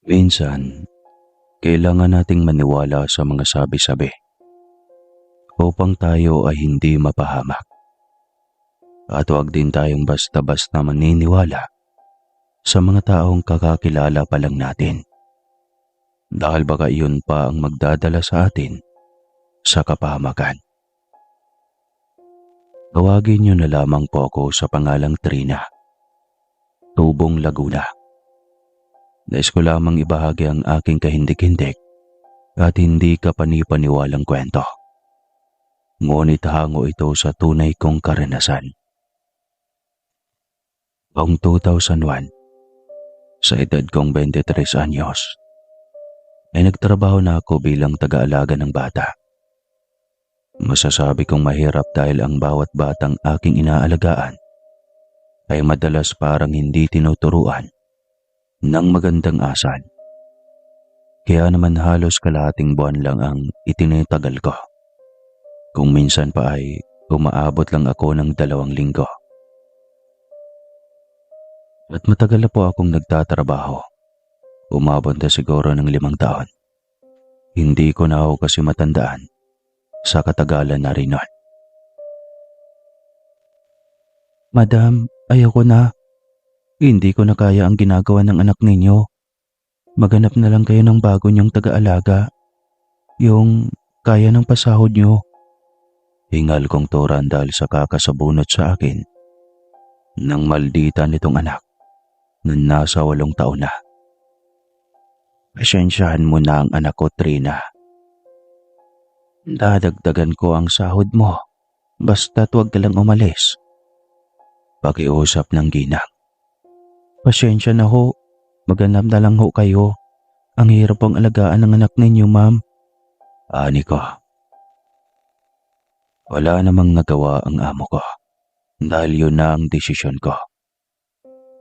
Minsan, kailangan nating maniwala sa mga sabi-sabi upang tayo ay hindi mapahamak. At huwag din tayong basta-basta maniniwala sa mga taong kakakilala pa lang natin. Dahil baka iyon pa ang magdadala sa atin sa kapahamakan. Tawagin niyo na lamang po ako sa pangalang Trina, Tubong, Laguna. Nais ko lamang ibahagi ang aking kahindik-hindik at hindi kapani-paniwalang kwento. Ngunit hango ito sa tunay kong karanasan. Taong 2001, sa edad kong 23 anyos, ay nagtrabaho na ako bilang taga-alaga ng bata. Masasabi kong mahirap dahil ang bawat batang aking inaalagaan ay madalas parang hindi tinuturuan ng magandang asal. Kaya naman halos kalahating buwan lang ang itinatagal ko. Kung minsan pa ay umaabot lang ako ng 2 linggo. At matagal na po akong nagtatrabaho. Umabot na siguro ng 5 taon. Hindi ko na ako kasi matandaan sa katagalan na rin nun. Madam, ayoko na. Hindi ko na kaya ang ginagawa ng anak ninyo. Maghanap na lang kayo ng bago niyong taga-alaga. Yung kaya ng pasahod niyo. Hingal kong turan dahil sa kakasabunot sa akin ng maldita nitong anak na nasa 8 taon na. Pasensyahan mo na ang anak ko, Trina. Dadagdagan ko ang sahod mo. Basta't huwag ka lang umalis. Pakiusap ng ginang. Pasensya na ho. Maghanap na lang ho kayo. Ang hirap pong alagaan ng anak ninyo, ma'am. Ani ko. Wala namang nagawa ang amo ko. Dahil yun na ang desisyon ko.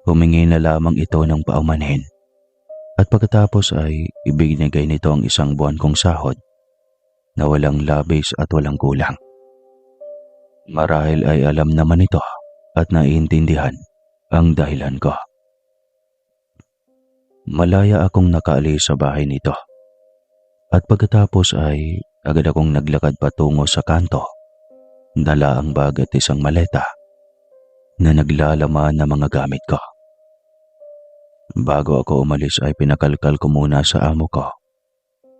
Humingi na lamang ito ng paumanhin. At pagkatapos ay ibinigay nito ang 1 buwan kong sahod na walang labis at walang kulang. Marahil ay alam naman ito at naiintindihan ang dahilan ko. Malaya akong nakaalis sa bahay nito. At pagkatapos ay agad akong naglakad patungo sa kanto. Dala ang bag at isang maleta na naglalaman ng mga gamit ko. Bago ako umalis ay pinakalkal ko muna sa amo ko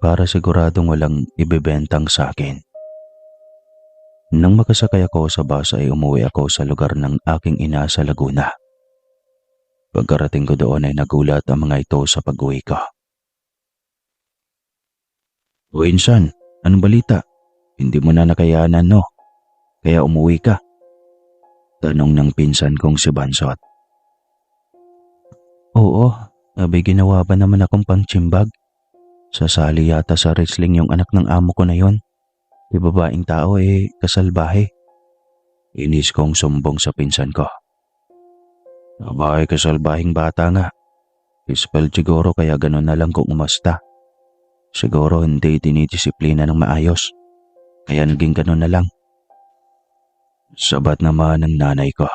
para siguradong walang ibebentang sa akin. Nang makasakay ako sa bus ay umuwi ako sa lugar ng aking ina sa Laguna. Pagkarating ko doon ay nagulat ang mga ito sa pag-uwi ko. O insan, anong balita? Hindi mo na nakayanan, no? Kaya umuwi ka? Tanong ng pinsan kong si Bansot. Oo, abay ginawa ba naman akong pangtsimbag? Sasali yata sa wrestling yung anak ng amo ko na yon. Di babaeng tao kasalbahe. Inis kong sumbong sa pinsan ko. Abay kasalbahing bata nga. Ispal siguro kaya ganun na lang kung umasta. Siguro hindi dinidisiplina ng maayos. Kaya naging ganun na lang. Sabat naman ng nanay ko.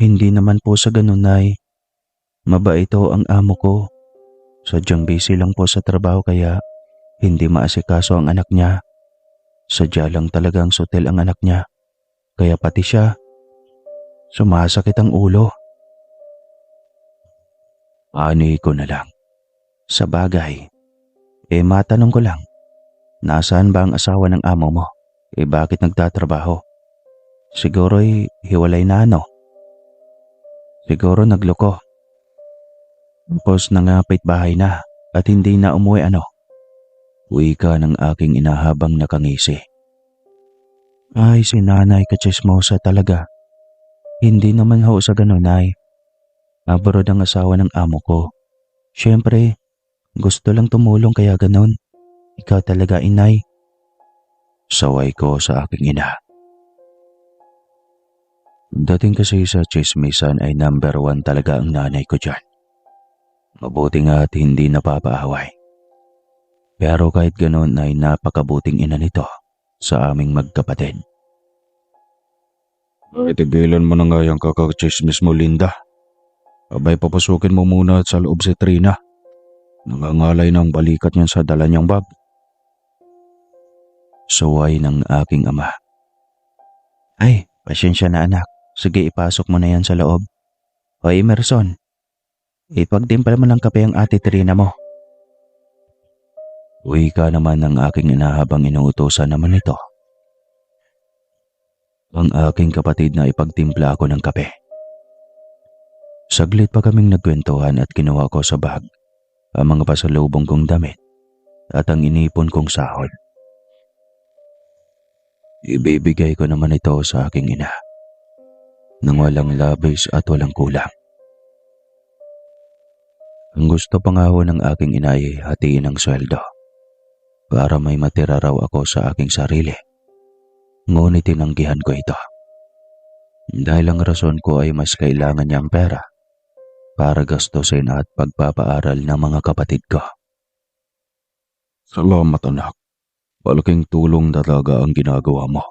Hindi naman po sa ganun, Nay. Mabait ang amo ko. Sadyang busy lang po sa trabaho kaya hindi maasikaso ang anak niya. Sadya lang talagang sutil ang anak niya. Kaya pati siya, sumasakit ang ulo. Ani ko na lang. Sa bagay, matanong ko lang. Nasaan ba ang asawa ng amo mo? Bakit nagtatrabaho? Siguro hiwalay na, ano? Siguro nagloko. Tapos nangapit bahay na at hindi na umuwi, ano? Wika ng aking inahabang nakangisi. Ay, si nanay kachismosa talaga. Hindi naman ho sa ganun, Nay. Abroad ang asawa ng amo ko. Siyempre, gusto lang tumulong kaya ganun. Ikaw talaga, inay. Saway ko sa aking ina. Dating kasi sa chismisan ay number 1 talaga ang nanay ko dyan. Mabuti nga at hindi napapaaway. Pero kahit ganoon ay napakabuting ina nito sa aming magkapatid. Ay, tigilan mo na nga yung kakachismis mo, Linda. Abay, papasukin mo muna sa loob si Trina. Nangangalay ng balikat niyan sa dala niyang bag. Suway ng aking ama. Ay, pasensya na anak. Sige, ipasok mo na yan sa loob. O Emerson, ipagtimpla mo ng kape ang ate Trina mo. Uwi ka naman ng aking ina habang inuutosan naman ito ang aking kapatid na ipagtimpla ako ng kape. Saglit pa kaming nagkwentuhan at kinuha ko sa bag ang mga pasalubong kong damit at ang inipon kong sahod. Ibibigay ko naman ito sa aking ina nang walang labis at walang kulang. Ang gusto pa nga ho ng aking ina ay hatiin ang sweldo para may matira raw ako sa aking sarili. Ngunit tinanggihan ko ito dahil ang rason ko ay mas kailangan niyang pera para gastusin at pagpapaaral ng mga kapatid ko. Salamat anak. Malaking tulong talaga ang ginagawa mo.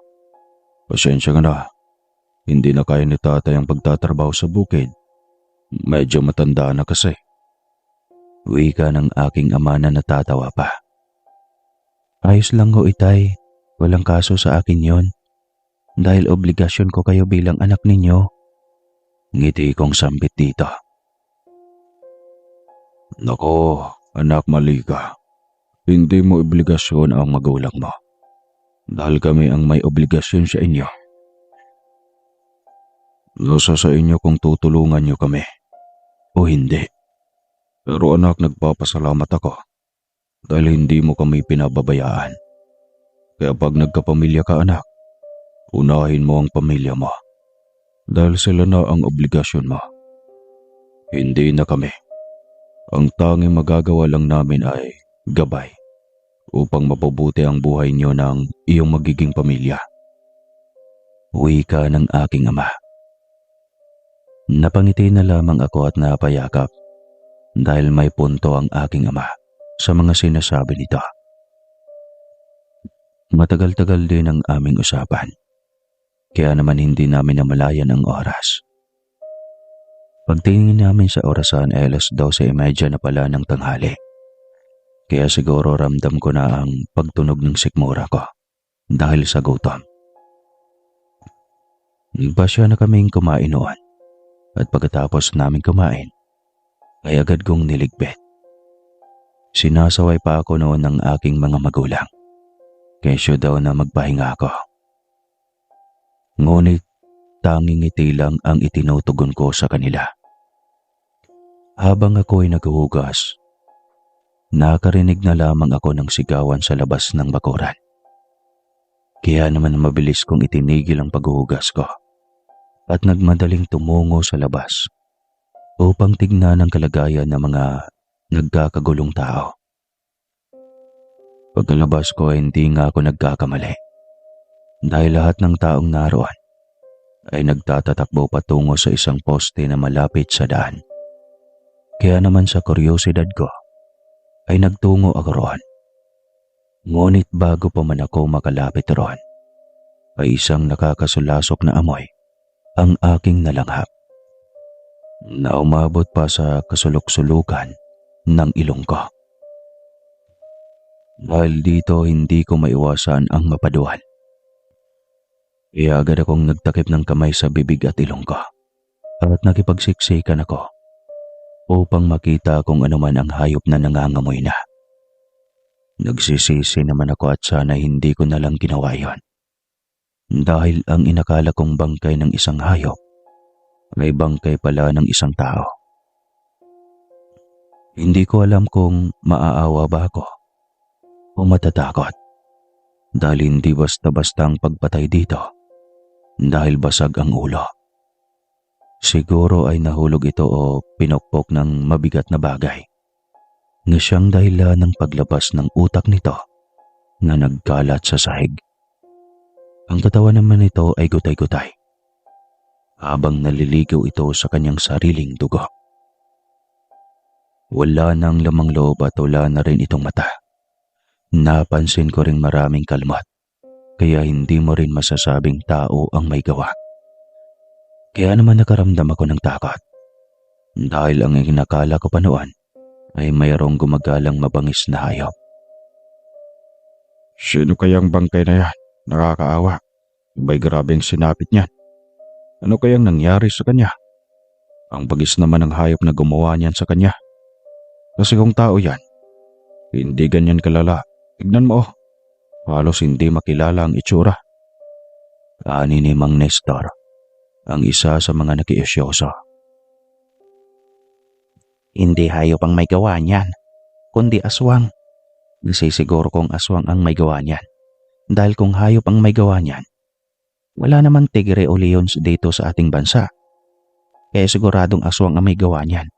Pasensya ka na. Hindi na kaya ni tatay ang pagtatrabaho sa bukid. Medyo matanda na kasi. Wika ng aking ama na natatawa pa. Ayos lang ho itay. Walang kaso sa akin yon. Dahil obligasyon ko kayo bilang anak ninyo. Ngiti kong sambit dito. Nako, anak mali ka. Hindi mo obligasyon ang magulang mo. Dahil kami ang may obligasyon sa inyo. Nasa sa inyo kung tutulungan niyo kami o hindi. Pero anak, nagpapasalamat ako dahil hindi mo kami pinababayaan. Kaya pag nagkapamilya ka anak, unahin mo ang pamilya mo dahil sila na ang obligasyon mo. Hindi na kami. Ang tanging magagawa lang namin ay gabay upang mapabuti ang buhay niyo ng iyong magiging pamilya. Wika ng aking ama. Napangiti na lamang ako at napayakap dahil may punto ang aking ama sa mga sinasabi nito. Matagal-tagal din ang aming usapan, kaya naman hindi namin namalayan ang oras. Pagtingin namin sa orasan ay 12:30 na pala ng tanghali. Kaya siguro ramdam ko na ang pagtunog ng sikmura ko dahil sa gutom. Nagpasya na kaming kumain noon at pagkatapos namin kumain ay agad kong niligpit. Sinasaway pa ako noon ng aking mga magulang. Kesyo daw na magpahinga ako. Ngunit tanging ngiti lang ang itinutugon ko sa kanila. Habang ako'y naghuhugas, nakarinig na lamang ako ng sigawan sa labas ng bakuran. Kaya naman mabilis kong itinigil ang paghuhugas ko at nagmadaling tumungo sa labas upang tignan ang kalagayan ng mga nagkakagulong tao. Pagkalabas ko ay hindi nga ako nagkakamali dahil lahat ng taong naroon ay nagtatatakbo patungo sa isang poste na malapit sa daan. Kaya naman sa kuryosidad ko ay nagtungo ako roon. Ngunit bago pa man ako makalapit roon, ay isang nakakasulasok na amoy ang aking nalanghap na umabot pa sa kasulok-sulukan ng ilong ko. Dahil dito hindi ko maiwasan ang mapaduan. Kaya agad akong nagtakip ng kamay sa bibig at ilong ko at nakipagsiksikan ako upang makita kung ano man ang hayop na nangangamoy na. Nagsisisi naman ako at sana hindi ko na lang ginawa yon. Dahil ang inakala kong bangkay ng isang hayop ay bangkay pala ng isang tao. Hindi ko alam kung maaawa ba ako o matatakot dahil hindi basta-basta ang pagpatay dito dahil basag ang ulo. Siguro ay nahulog ito o pinokpok ng mabigat na bagay na siyang dahilan ng paglabas ng utak nito na nagkalat sa sahig. Ang katawan naman nito ay gutay-gutay habang naliligaw ito sa kanyang sariling dugo. Wala nang lamang loob at wala na rin itong mata. Napansin ko ring maraming kalmot, kaya hindi mo rin masasabing tao ang may gawa. Kaya naman nakaramdam ako ng takot dahil ang inakala ko pa noon ay mayroong gumagalang mabangis na hayop. Sino kayang bangkay na yan? Nakakaawa. Iba'y grabeng sinapit niyan. Ano kayang nangyari sa kanya? Ang bagis naman ng hayop na gumawa niyan sa kanya. Kasi kung tao yan, hindi ganyan kalala. Tignan mo, halos hindi makilala ang itsura. Ani ni Mang Nestor, ang isa sa mga nakiisyoso. Hindi hayop ang may gawa niyan, kundi aswang. Nasisiguro kong aswang ang may gawa niyan. Dahil kung hayop ang may gawa niyan, wala namang tigre o leon dito sa ating bansa. Kaya siguradong aswang ang may gawa niyan.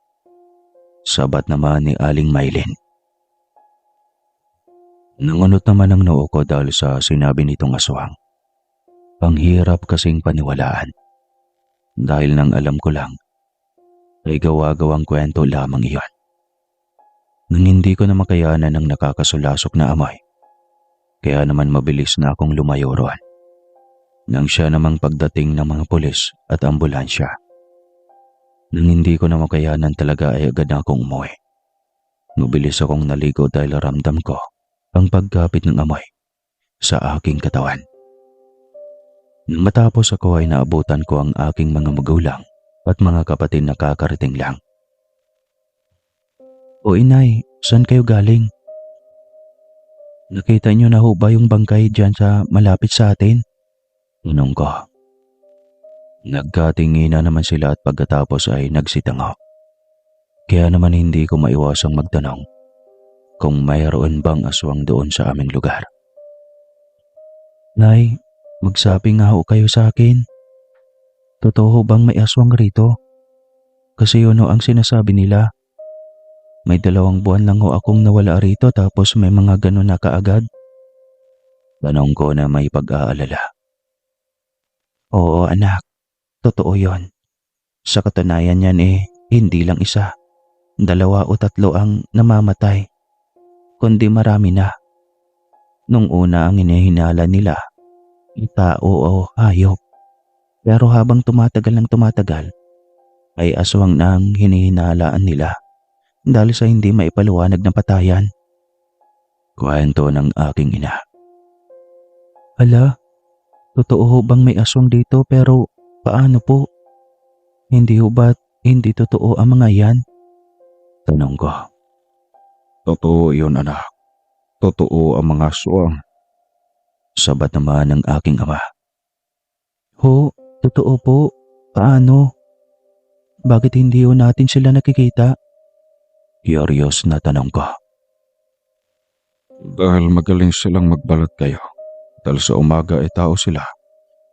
Sabat naman ni Aling Maylin. Nangunot naman ang noo ko dahil sa sinabi nitong aswang. Ang hirap kasing paniwalaan. Dahil nang alam ko lang, ay gawa-gawang kwento lamang iyon. Nang hindi ko na makayanan ng nakakasulasok na amoy, kaya naman mabilis na akong lumayo roon. Nang siya namang pagdating ng mga pulis at ambulansya. Nang hindi ko na makayanan talaga ay agad na akong umuwi. Mabilis akong naligo dahil ramdam ko ang pagkapit ng amoy sa aking katawan. Nang matapos ako ay naabutan ko ang aking mga magulang at mga kapatid na kakarating lang. O inay, saan kayo galing? Nakita niyo na ho ba yung bangkay dyan sa malapit sa atin? Tanong ko. Nagkatingina naman sila at pagkatapos ay nagsitango. Kaya naman hindi ko maiwasang magtanong kung mayroon bang aswang doon sa aming lugar. Nay, magsabi nga ho kayo sa akin. Totoo bang may aswang rito? Kasi yun ho ang sinasabi nila. May 2 buwan lang ho akong nawala rito tapos may mga ganun na kaagad. Tanong ko na may pag-aalala. Oo anak, totoo yon. Sa katunayan yan hindi lang 1, 2 o 3 ang namamatay, kundi marami na. Nung una ang hinihinala nila, tao o hayop. Pero habang tumatagal ng tumatagal, ay aswang na ang hinihinalaan nila dahil sa hindi maipaliwanag na patayan. Kwento ng aking ina. Hala, totoo ho bang may aswang dito pero paano po? Hindi ho ba't hindi totoo ang mga yan? Tanong ko. Totoo yun anak. Totoo ang mga aswang. Sabat naman ng aking ama. Ho, totoo po. Paano? Bakit hindi ho natin sila nakikita? Curious na tanong ko. Dahil magaling silang magbalat kayo. Dahil sa umaga ay tao sila.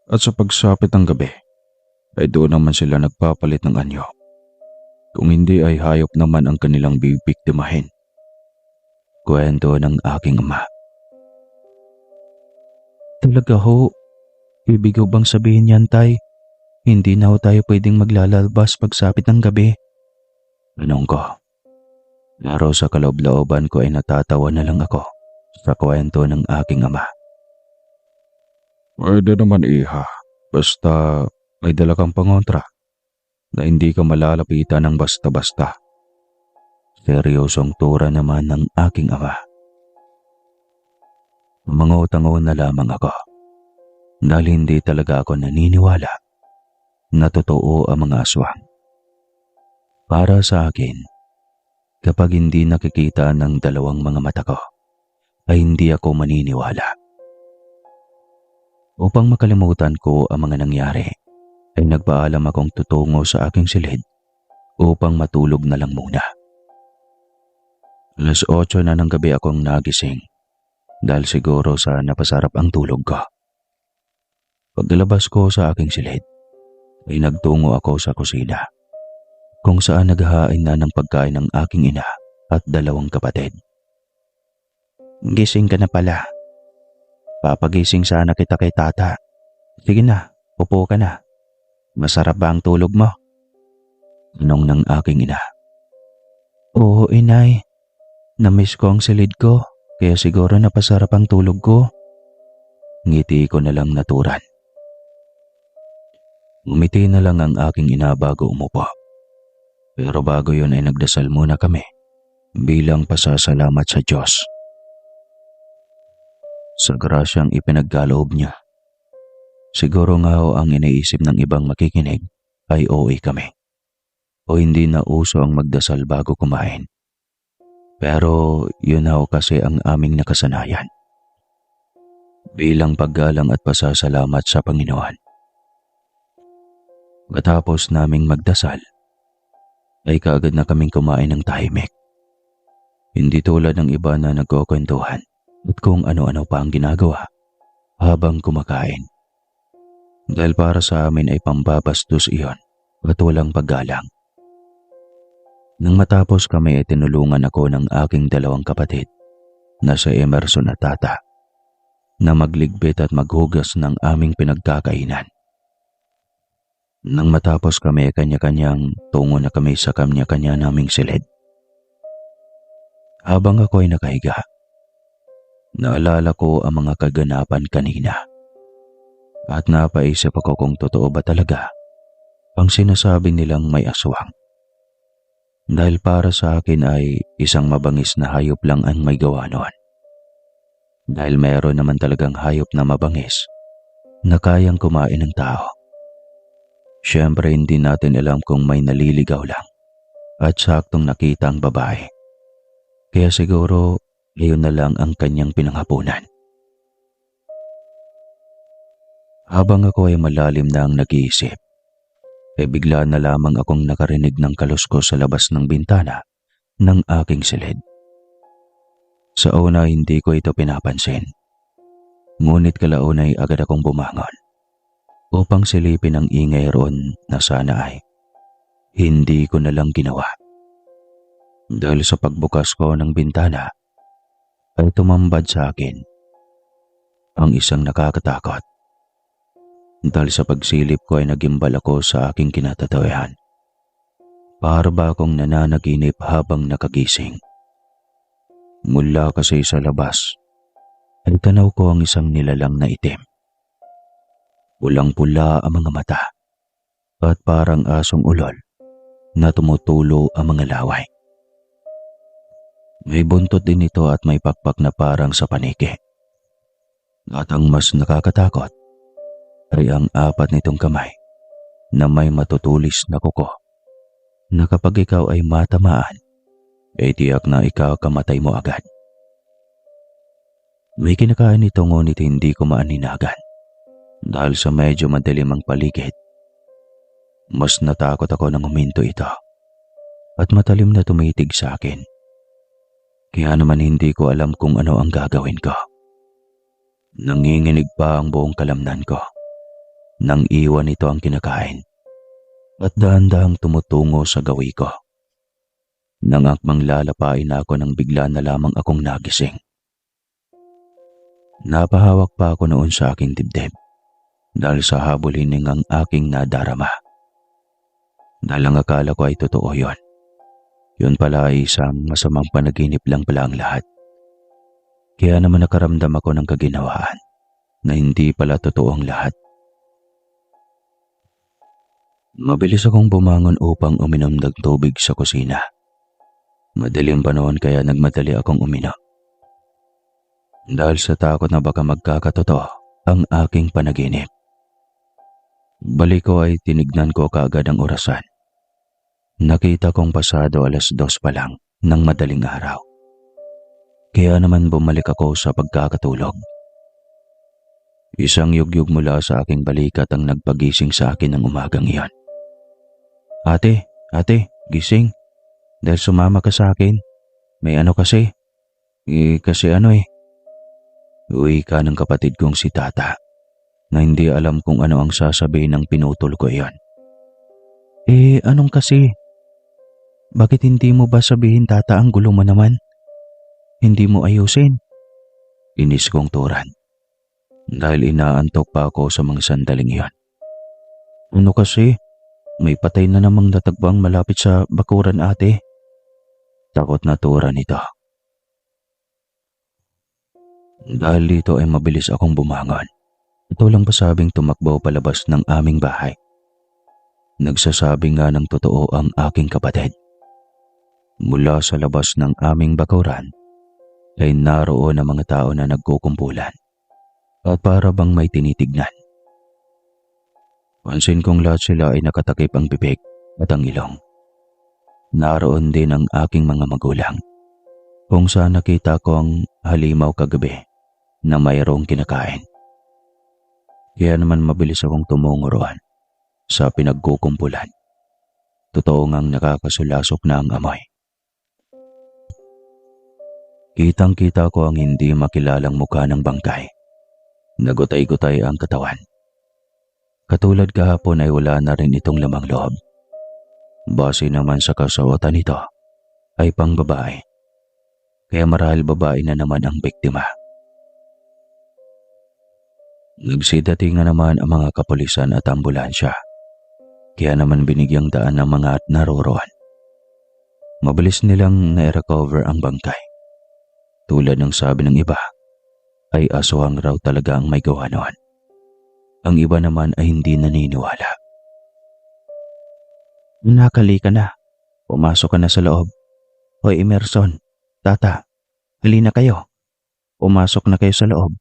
At sa pagsapit ng gabi, ay doon naman sila nagpapalit ng anyo. Kung hindi ay hayop naman ang kanilang bibiktimahin. Kwento ng aking ama. Talaga ho? Ibig ho bang sabihin yan, tay? Hindi na ho tayo pwedeng maglalabas pagsapit ng gabi? Tanong ko. Pero sa kaloob-looban ko ay natatawa na lang ako sa kwento ng aking ama. Pwede naman iha, basta may dala kang pangontra na hindi ka malalapitan ng basta-basta. Seryosong tura naman ng aking ama. Mangutang-o na lamang ako dahil hindi talaga ako naniniwala na totoo ang mga aswang. Para sa akin, kapag hindi nakikita ng 2 mga mata ko, ay hindi ako maniniwala. Upang makalimutan ko ang mga nangyari, ay nagpaalam akong tutungo sa aking silid upang matulog na lang muna. 8:00 na ng gabi akong nagising dahil siguro sa napasarap ang tulog ko. Pagkalabas ko sa aking silid, ay nagtungo ako sa kusina kung saan naghahain na ng pagkain ng aking ina at 2 kapatid. Gising ka na pala. Papagising sana kita kay tata. Sige na, upo ka na. Masarap ba ang tulog mo? Tanong ng aking ina. Oo inay, namiss ko ang silid ko kaya siguro napasarap ang tulog ko. Ngiti ko na lang naturan. Ngumiti na lang ang aking ina bago umupo. Pero bago yun ay nagdasal muna kami bilang pasasalamat sa Diyos sa grasyang ipinagkaloob niya. Siguro nga ho ang iniisip ng ibang makikinig ay OA kami o hindi na uso ang magdasal bago kumain. Pero yun ho kasi ang aming nakasanayan. Bilang paggalang at pasasalamat sa Panginoon. Matapos naming magdasal, ay kaagad na kaming kumain ng tahimik. Hindi tulad ng iba na nagkukwentuhan at kung ano-ano pa ang ginagawa habang kumakain. Dahil para sa amin ay pambabastos iyon at walang paggalang. Nang matapos kami ay tinulungan ako ng aking dalawang kapatid na si Emerson at Tata na magligpit at maghugas ng aming pinagkakainan. Nang matapos kami ay kanya-kanyang tungo na kami sa kanya-kanya naming silid. Habang ako ay nakahiga, naalala ko ang mga kaganapan kanina. At napaisip ako kung totoo ba talaga ang sinasabi nilang may aswang. Dahil para sa akin ay isang mabangis na hayop lang ang may gawa noon. Dahil mayroon naman talagang hayop na mabangis na kayang kumain ng tao. Siyempre hindi natin alam kung may naliligaw lang at saktong nakita ang babae. Kaya siguro iyon na lang ang kanyang pinanghapunan. Habang ako ay malalim na ang nag-iisip, bigla na lamang akong nakarinig ng kaluskos sa labas ng bintana ng aking silid. Sa una hindi ko ito pinapansin. Ngunit kalauna ay agad akong bumangon upang silipin ang ingay roon na sana ay hindi ko na lang ginawa. Dahil sa pagbukas ko ng bintana ay tumambad sa akin ang isang nakakatakot. Dahil sa pagsilip ko ay nagimbal ako sa aking kinatatawihan. Para ba akong nananaginip habang nakagising. Mula kasi sa labas ay tanaw ko ang isang nilalang na itim. Pulang-pula ang mga mata at parang asong ulol na tumutulo ang mga laway. May buntot din ito at may pakpak na parang sa paniki. At ang mas nakakatakot ay ang apat nitong kamay na may matutulis na kuko na kapag ikaw ay matamaan, ay tiyak na ikaw kamatay mo agad. May kinakain ito ngunit hindi ko maaninagan dahil sa medyo madilim ang paligid. Mas natakot ako nang huminto ito at matalim na tumitig sa akin. Kaya naman hindi ko alam kung ano ang gagawin ko. Nanginginig pa ang buong kalamnan ko nang iwan ito ang kinakain at dahan-dahang tumutungo sa gawi ko. Nang akmang lalapain ako nang bigla na lamang akong nagising. Napahawak pa ako noon sa aking dibdib dahil sa habol hining ang aking nadarama. Dahil ang akala ko ay totoo yon. Yun pala ay isang masamang panaginip lang pala ang lahat. Kaya naman nakaramdam ako ng kaginawaan na hindi pala totoo ang lahat. Mabilis akong bumangon upang uminom ng tubig sa kusina. Madaling panahon kaya nagmadali akong uminom. Dahil sa takot na baka magkakatotoo ang aking panaginip. Balik ko ay tinignan ko kaagad ang orasan. Nakita kong pasado 2:00 pa lang ng madaling araw. Kaya naman bumalik ako sa pagkakatulog. Isang yugyug mula sa aking balikat ang nagpagising sa akin ng umagang iyon. Ate, gising. Dahil sumama ka sa akin. May ano kasi. Uwi ka ng kapatid kong si Tata na hindi alam kung ano ang sasabihin ng pinutol ko iyon. Anong kasi? Bakit hindi mo ba sabihin, Tata, ang gulo mo naman? Hindi mo ayusin? Inis kong turan. Dahil inaantok pa ako sa mga sandaling iyon. Ano kasi? May patay na namang natagpuang malapit sa bakuran, ate. Takot na turan ito. Dahil dito ay mabilis akong bumangon. Ito lang pasabing tumakbo palabas ng aming bahay. Nagsasabi nga ng totoo ang aking kapatid. Mula sa labas ng aming bakuran ay naroon ang mga tao na nagkukumpulan at para bang may tinitignan. Pansin kong lahat sila ay nakatakip ang bibig at ang ilong. Naroon din ang aking mga magulang, kung saan nakita ko ang halimaw kagabi na mayroong kinakain. Kaya naman mabilis akong tumungo roon sa pinagkukumpulan. Totoo ngang nakakasulasok na ang amoy. Kitang-kita ko ang hindi makilalang mukha ng bangkay. Nagutay-gutay ang katawan. Katulad kahapon ay wala na rin itong lamang loob. Base naman sa kasuotan nito ay pangbabae. Kaya marahil babae na naman ang biktima. Nagsidatingan naman ang mga kapulisan at ambulansya. Kaya naman binigyang daan ng mga at naroroon. Mabilis nilang na-recover ang bangkay. Tulad ng sabi ng iba, ay aswang raw talaga ang may gawa noon. Ang iba naman ay hindi naniniwala. Nakali ka na. Pumasok ka na sa loob. Hoy Emerson, Tata, halina kayo. Pumasok na kayo sa loob.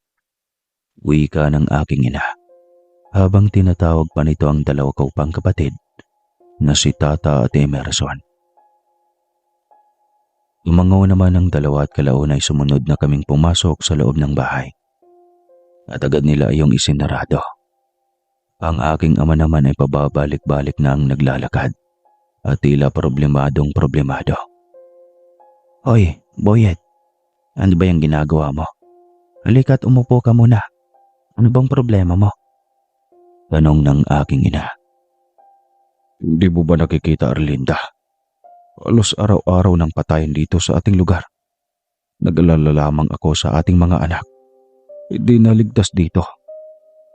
Wika ng aking ina. Habang tinatawag pa nito ang dalawa ko pang kapatid na si Tata at Emerson. Umangaw naman ang dalawa at kalauna ay sumunod na kaming pumasok sa loob ng bahay. At agad nila yung isinarado. Ang aking ama naman ay pababalik-balik na ang naglalakad at tila problemado. Hoy, Boyet, ano ba yung ginagawa mo? Halika't umupo ka muna. Ano bang problema mo? Tanong ng aking ina. Hindi mo ba nakikita, Arlinda? Halos araw-araw ng patayan dito sa ating lugar. Nag-alala lamang ako sa ating mga anak. Hindi naligtas dito.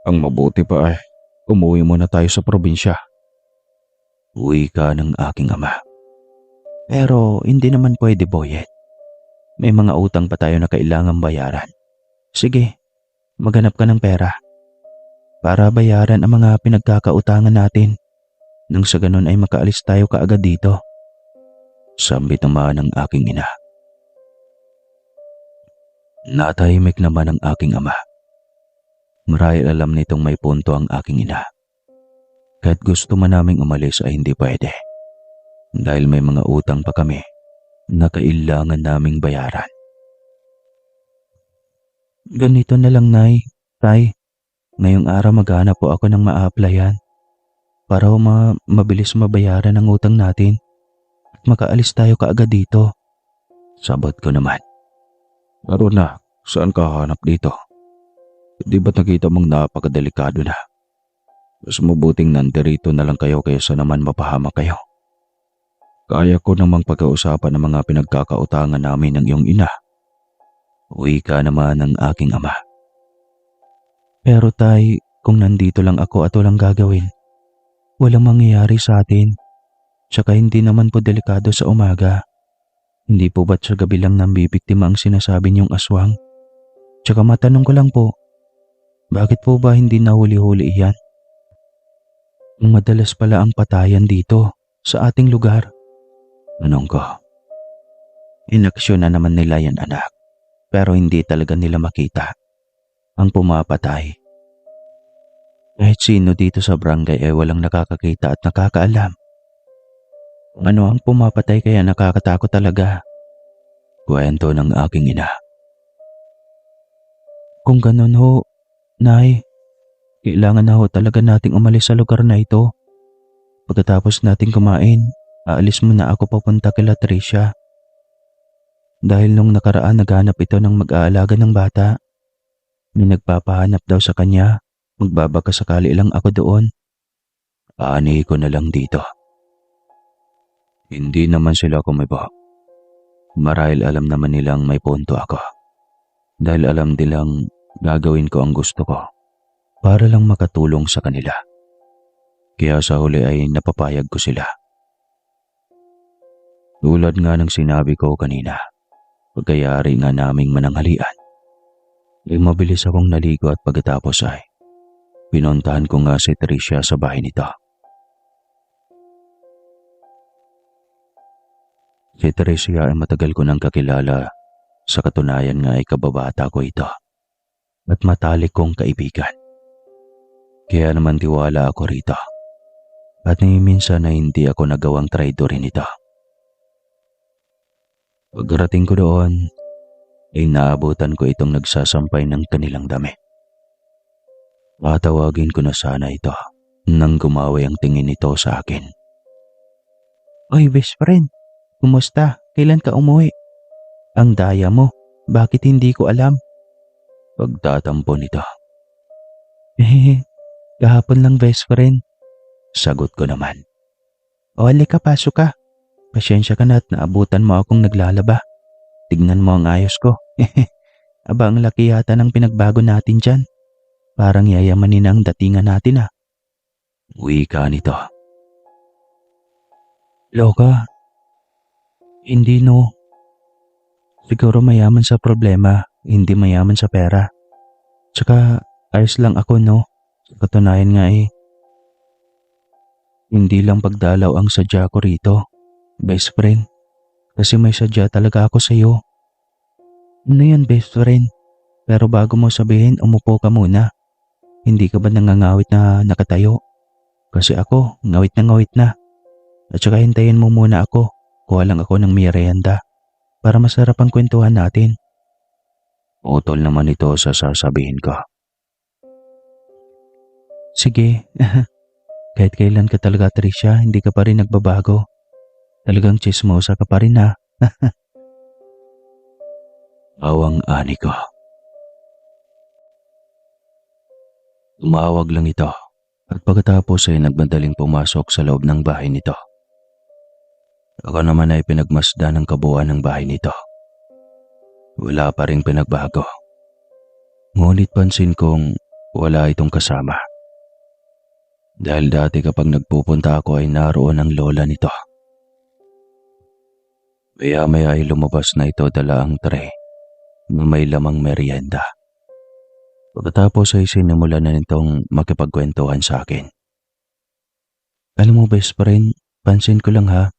Ang mabuti pa ay umuwi muna tayo sa probinsya. Uwi ka ng aking ama. Pero hindi naman pwede, Boyet. May mga utang pa tayo na kailangang bayaran. Sige, maghanap ka ng pera para bayaran ang mga pinagkakautangan natin. Nang sa ganun ay makaalis tayo kaagad dito. Sambit naman ng aking ina. Natahimik naman ang aking ama. Marahil alam nitong may punto ang aking ina. Kahit gusto man naming umalis ay hindi pwede. Dahil may mga utang pa kami na kailangan naming bayaran. Ganito na lang, Nay. Tay, ngayong araw maghanap po ako ng ma-applyan para mabilis mabayaran ang utang natin. Makaalis tayo kaagad dito. Sabot ko naman. Pero na, saan ka hanap dito? Di ba't nakita mong napakadelikado na? Mas mabuting nandirito na lang kayo kaysa naman mapahamak kayo. Kaya ko namang pag-uusapan ng mga pinagkakautangan namin ng iyong ina. Uwi ka naman ng aking ama. Pero tay, kung nandito lang ako at walang gagawin, walang mangyayari sa atin. Tsaka hindi naman po delikado sa umaga. Hindi po ba't sa gabi lang nambibiktima ang sinasabi niyong aswang? Tsaka matanong ko lang po, bakit po ba hindi nahuli-huli iyan? Madalas pala ang patayan dito sa ating lugar. Anong ko? Inaksyon na naman nila yan, anak. Pero hindi talaga nila makita ang pumapatay. Kahit sino dito sa barangay ay walang nakakakita at nakakaalam. Ano ang pumapatay kaya nakakatakot talaga? Kwento ng aking ina. Kung ganun ho, Nay, kailangan na ho talaga nating umalis sa lugar na ito. Pagkatapos nating kumain, aalis muna ako papunta kila Tricia. Dahil nung nakaraan naghanap ito ng mag-aalaga ng bata. May nagpapahanap daw sa kanya, magbabaka sakali lang ako doon. Ani ko na lang dito. Hindi naman sila kumibo. Marahil alam naman nilang may punto ako. Dahil alam nilang gagawin ko ang gusto ko para lang makatulong sa kanila. Kaya sa huli ay napapayag ko sila. Tulad nga ng sinabi ko kanina, pagkayari nga naming mananghalian, ay mabilis akong naligo at pagkatapos ay pinuntahan ko nga si Tricia sa bahay nito. Si Teresia ay matagal ko nang kakilala. Sa katunayan nga ay kababata ko ito at matalik kong kaibigan. Kaya naman tiwala ako rito at ni minsan na hindi ako nagawang traidorin ito. Pagkarating ko doon, ay naabutan ko itong nagsasampay ng kanilang dami. Tatawagin ko na sana ito nang gumawi ang tingin nito sa akin. Oy best friend, kumusta? Kailan ka umuwi? Ang daya mo, bakit hindi ko alam? Pagtatampo nito. Kahapon lang best friend. Sagot ko naman. O halika, pasok ka. Pasensya ka na at naabutan mo akong naglalaba. Tignan mo ang ayos ko. Aba, ang laki yata ng pinagbago natin dyan. Parang yayamanin ang datingan natin ah. Wika nito. Loka, hindi no. Siguro mayaman sa problema, hindi mayaman sa pera. Tsaka ayos lang ako no. Katunayan nga hindi lang pagdalaw ang sadya ko rito, best friend. Kasi may sadya talaga ako sa'yo. Ano yan best friend? Pero bago mo sabihin, umupo ka muna. Hindi ka ba nangangawit na nakatayo? Kasi ako, ngawit na. At saka hintayin mo muna ako. Kuha lang ako ng merienda para masarap ang kwentuhan natin. Utol naman ito sa sasabihin ko. Sige, kahit kailan ka talaga Tricia, hindi ka pa rin nagbabago. Talagang chismosa ka pa rin ha. Awang ani ko. Tumawag lang ito at pagkatapos ay nagmadaling pumasok sa loob ng bahay nito. Ako naman ay pinagmasdan ng kabuuan ng bahay nito. Wala pa ring pinagbago. Ngunit pansin kong wala itong kasama. Dahil dati kapag nagpupunta ako ay naroon ang lola nito. Maya-maya ay lumabas na ito dala ang tray na may lamang merienda. Pagkatapos ay sinimula na nitong makipagkwentuhan sa akin. Alam mo best friend, pansin ko lang ha,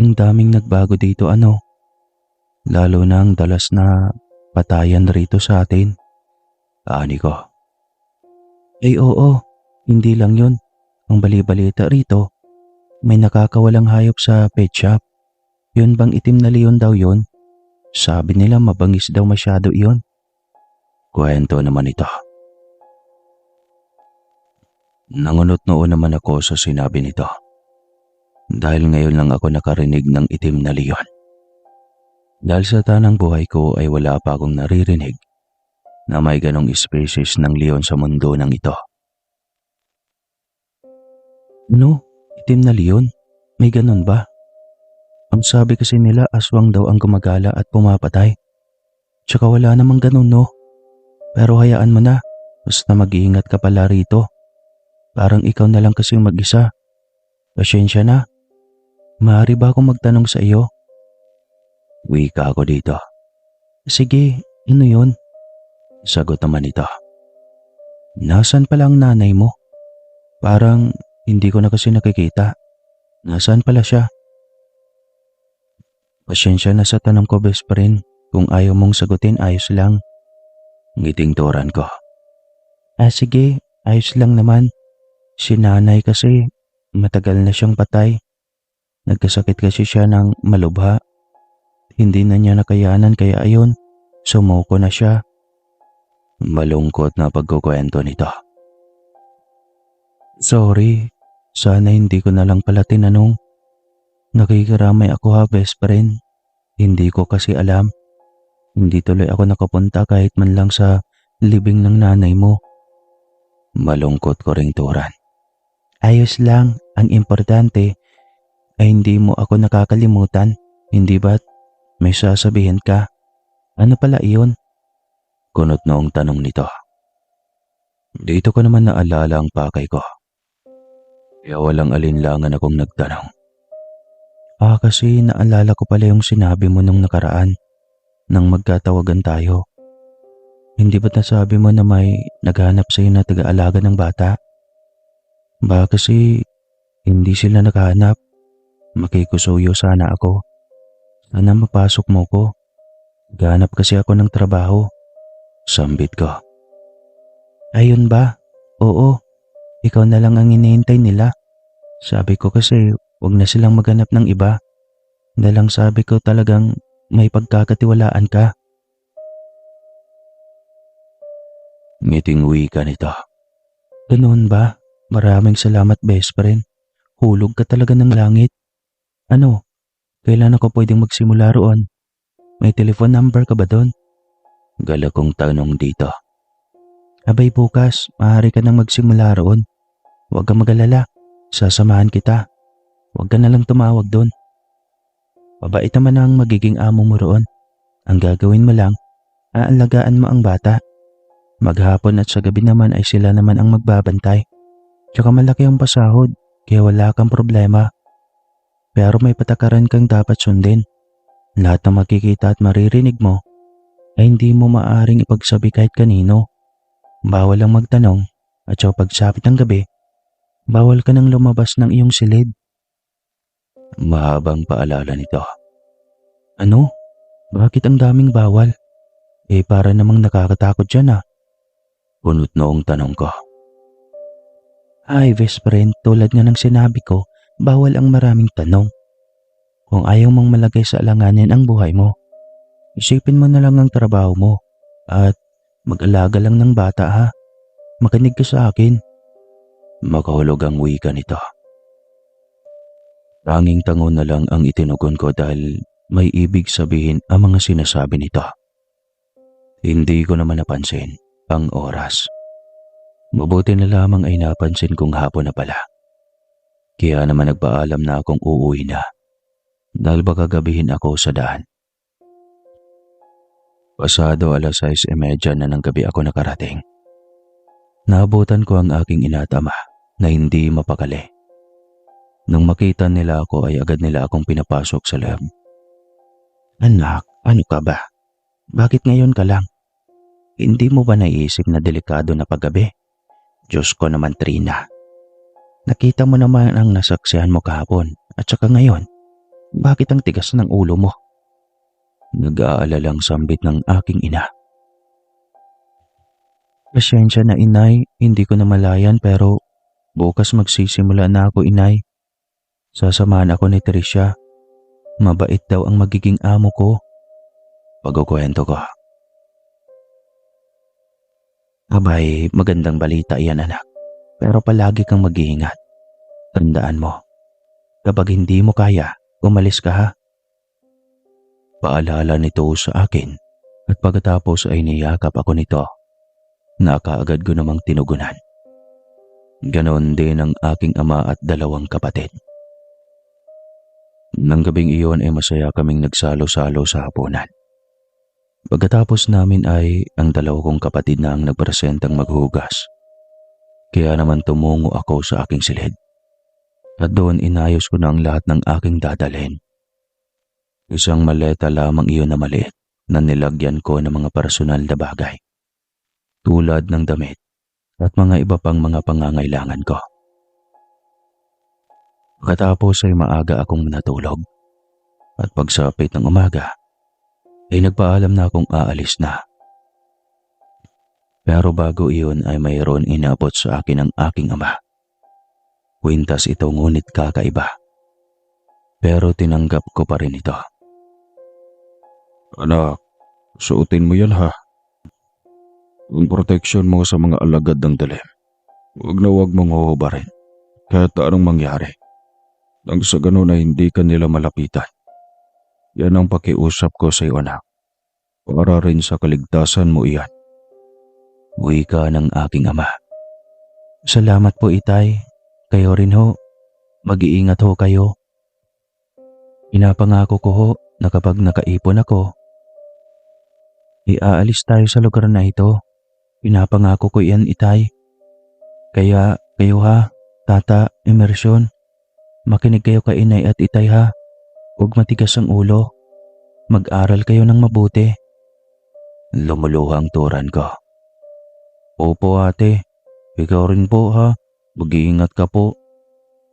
ang daming nagbago dito ano. Lalo na ang dalas na patayan rito sa atin. Ani ko. Ay oo, hindi lang yun. Ang bali-balita rito, may nakakawalang hayop sa pet shop. Yun bang itim na leon daw yun? Sabi nila mabangis daw masyado iyon. Kwento naman ito. Nangunot noon naman ako sa sinabi nito. Dahil ngayon lang ako nakarinig ng itim na leon. Dahil sa tanang buhay ko ay wala pa akong naririnig na may ganong species ng leon sa mundo ng ito. No, itim na leon? May ganon ba? Ang sabi kasi nila aswang daw ang gumagala at pumapatay. Tsaka wala namang ganon no. Pero hayaan mo na, basta mag-iingat ka pala rito. Parang ikaw na lang kasing mag-isa. Pasensya na. Maaari ba akong magtanong sa iyo? Wika ako dito. Sige, ano yun? Sagot naman ito. Nasaan pala ang nanay mo? Parang hindi ko na kasi nakikita. Nasaan pala siya? Pasensya na sa tanong ko best friend. Kung ayaw mong sagutin, ayos lang. Ngiting turan ko. Sige, ayos lang naman. Si nanay kasi matagal na siyang patay. Nagkasakit kasi siya ng malubha. Hindi na niya nakayanan kaya ayun, sumuko na siya. Malungkot na pagkukwento nito. Sorry, sana hindi ko na lang pala tinanong. Nakikiramay ako ha best friend. Hindi ko kasi alam. Hindi tuloy ako nakapunta kahit man lang sa libing ng nanay mo. Malungkot ko ring turan. Ayos lang, ang importante ay hindi mo ako nakakalimutan. Hindi ba't may sasabihin ka? Ano pala iyon? Kunot noong tanong nito. Dito ko naman naalala ang pakay ko. Kaya walang alinlangan akong nagtanong. Kasi naalala ko pala yung sinabi mo nung nakaraan nang magkatawagan tayo. Hindi ba't nasabi mo na may naghanap sa'yo na taga-alaga ng bata? Ba kasi hindi sila naghanap. Makikusuyo sana ako. Sana mapasok mo ko. Ganap kasi ako ng trabaho. Sambit ko. Ayun ba? Oo, ikaw na lang ang hinihintay nila. Sabi ko kasi wag na silang maghanap ng iba. Dalang sabi ko talagang may pagkakatiwalaan ka. Ngiting wika nito. Ganoon ba? Maraming salamat best friend. Hulog ka talaga ng langit. Ano? Kailan ako pwedeng magsimula roon? May telephone number ka ba doon? Gala kong tanong dito. Abay bukas, maaari ka nang magsimula roon. Huwag kang mag-alala. Sasamahan kita. Huwag ka na lang tumawag doon. Mabait naman ang magiging amo mo roon. Ang gagawin mo lang, aalagaan mo ang bata. Maghapon at sa gabi naman ay sila naman ang magbabantay. Tsaka malaki ang pasahod, kaya wala kang problema. Pero may patakaran kang dapat sundin. Lahat ng makikita at maririnig mo ay hindi mo maaaring ipagsabi kahit kanino. Bawal ang magtanong at sa pagsapit ng gabi, bawal ka nang lumabas ng iyong silid. Mahabang paalala nito. Ano? Bakit ang daming bawal? Para namang nakakatakot dyan ah. Punot noong tanong ko. Ay, best friend, tulad nga ng sinabi ko, bawal ang maraming tanong. Kung ayaw mong malagay sa alanganin ang buhay mo, isipin mo na lang ang trabaho mo at mag-alaga lang ng bata ha. Makinig ka sa akin. Makahulog ang wika nito. Tanging tango na lang ang itinugon ko dahil may ibig sabihin ang mga sinasabi nito. Hindi ko naman napansin ang oras. Mabuti na lamang ay napansin kong hapon na pala. Kaya naman nagpaalam na akong uuwi na dahil baka gabihin ako sa daan. Pasado 6:30 na ng gabi ako nakarating. Naabutan ko ang aking ina at ama na hindi mapakali. Nung makita nila ako ay agad nila akong pinapasok sa loob. Anak, ano ka ba? Bakit ngayon ka lang? Hindi mo ba naisip na delikado na paggabi? Diyos ko naman, Trina. Nakita mo naman ang nasaksihan mo kahapon at saka ngayon. Bakit ang tigas ng ulo mo? Nag-aalalang sambit ng aking ina. Pasensya na inay, hindi ko na malayan pero bukas magsisimula na ako inay. Sasamahan ako ni Tricia. Mabait daw ang magiging amo ko. Pagkukwento ko. Abay, magandang balita iyan anak. Pero palagi kang mag-iingat. Tandaan mo, kapag hindi mo kaya, umalis ka ha. Paalala nito sa akin at pagkatapos ay niyakap ako nito. Nakaagad ko namang tinugunan. Ganon din ang aking ama at 2 kapatid. Nang gabing iyon ay masaya kaming nagsalo-salo sa hapunan. Pagkatapos namin ay ang 2 kong kapatid na ang nagpresentang maghugas. Kaya naman tumungo ako sa aking silid. At doon inayos ko na ang lahat ng aking dadalhin. Isang maleta lamang iyon na maliit na nilagyan ko ng mga personal na bagay. Tulad ng damit at mga iba pang mga pangangailangan ko. Pagkatapos ay maaga akong natulog. At pagsapit ng umaga, ay nagpaalam na akong aalis na. Pero bago iyon ay mayroon inabot sa akin ang aking ama. Kwintas ito ngunit kakaiba. Pero tinanggap ko pa rin ito. Anak, suotin mo yan ha. Ang proteksyon mo sa mga alagad ng dilim. Huwag mong huhubarin. Kahit anong mangyari. Nang sa ganun ay hindi ka nila malapitan. Yan ang pakiusap ko sa iyo anak. Para rin sa kaligtasan mo iyan. Wika ng aking ama. Salamat po itay. Kayo rin ho. Mag-iingat ho kayo. Pinapangako ko ho na kapag nakaipon ako, iaalis tayo sa lugar na ito. Pinapangako ko iyan itay. Kaya kayo ha, tata, imersyon. Makinig kayo kay inay at itay ha. Huwag matigas ang ulo. Mag-aral kayo ng mabuti. Lumuluhang turan ko. Opo ate, ikaw rin po ha. Mag-iingat ka po.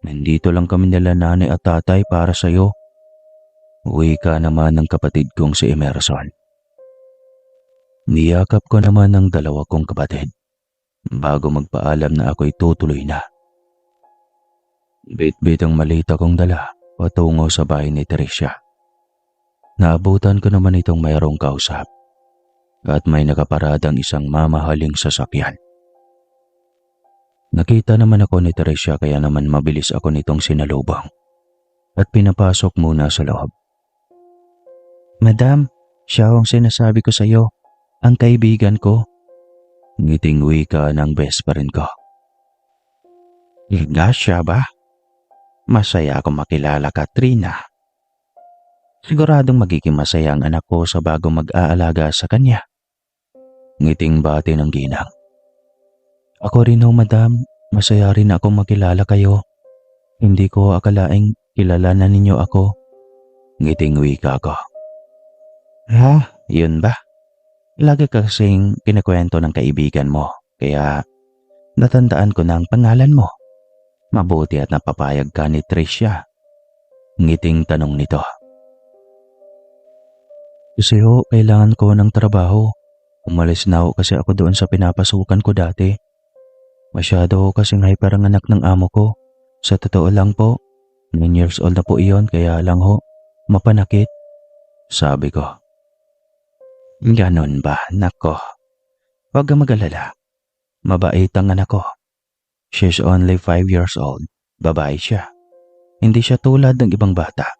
Nandito lang kami nila nanay at tatay para sa'yo. Wika naman ng kapatid kong si Emerson. Niyakap ko naman ang dalawa kong kapatid bago magpaalam na ako'y tutuloy na. Bit-bit ang malita kong dala patungo sa bahay ni Tricia. Naabutan ko naman itong mayroong kausap at may nakaparadang isang mamahaling sasakyan. Nakita naman ako ni Tricia kaya naman mabilis ako nitong sinalubong at pinapasok muna sa loob. Madam, siya ang sinasabi ko sa iyo, ang kaibigan ko. Ngiting wika ng best friend ko. Nga siya ba? Masaya akong makilala ka, Trina. Siguradong magiging masaya ang anak ko sa bagong mag-aalaga sa kanya. Ngiting bati ng ginang. Ako rin ho, madam. Masaya rin akong makilala kayo. Hindi ko akalaing kilala na ninyo ako. Ngiting wika ko. Ha? Yun ba? Lagi kasing kinakwento ng kaibigan mo, kaya natandaan ko na ang pangalan mo. Mabuti at napapayag ka ni Tricia. Ngiting tanong nito. Kasi ho, kailangan ko ng trabaho. Umalis na ho kasi ako doon sa pinapasukan ko dati. Masyado ho kasing hyper ang anak ng amo ko. Sa totoo lang po, 9 years old na po iyon kaya lang ho, mapanakit. Sabi ko. Ganon ba, nako? Huwag kang mag-alala. Mabait ang anak ko. She's only 5 years old. Babae siya. Hindi siya tulad ng ibang bata.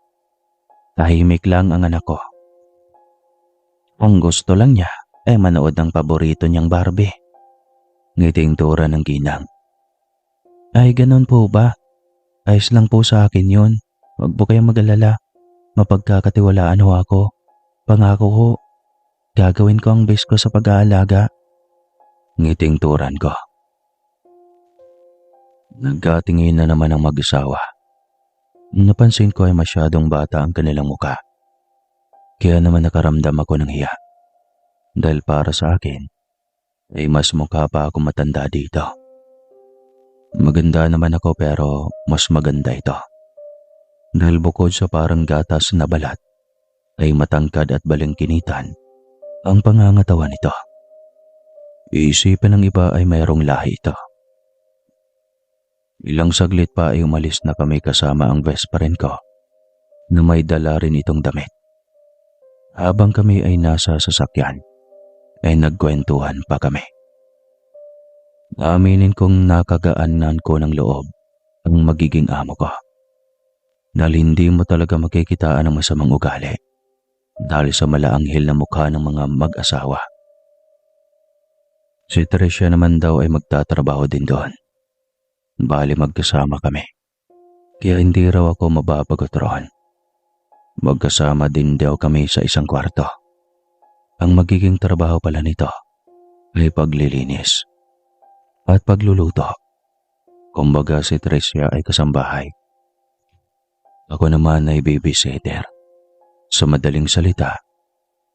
Tahimik lang ang anak ko. Kung gusto lang niya, ay manood ng paborito niyang Barbie. Ngiting tura ng ginang. Ay, ganon po ba? Ayos lang po sa akin yun. Huwag po kayong mag-alala. Mapagkakatiwalaan ho ako. Pangako ho. Gagawin ko ang best ko sa pag-aalaga. Ngiting turan ko. Nagkatingin na naman ang mag-asawa. Napansin ko ay masyadong bata ang kanilang muka. Kaya naman nakaramdam ako ng hiya. Dahil para sa akin, ay mas mukha pa ako matanda dito. Maganda naman ako pero mas maganda ito. Dahil bukod sa parang gatas na balat, ay matangkad at balingkinitan ang pangangatawan nito. Iisipin ng iba ay mayroong lahi ito. Ilang saglit pa ay umalis na kami kasama ang best friend ko na may dala rin itong damit. Habang kami ay nasa sasakyan, ay nagkwentuhan pa kami. Aminin kong nakagaanan ko ng loob ang magiging amo ko. Dahil hindi mo talaga makikitaan ng masamang ugali dahil sa malaanghel na mukha ng mga mag-asawa. Si Tricia naman daw ay magtatrabaho din doon. Bali magkasama kami. Kaya hindi raw ako mababagot roon. Magkasama din daw kami sa isang kwarto. Ang magiging trabaho pala nito ay paglilinis at pagluluto. Kumbaga si Tricia ay kasambahay. Ako naman ay babysitter. Sa madaling salita,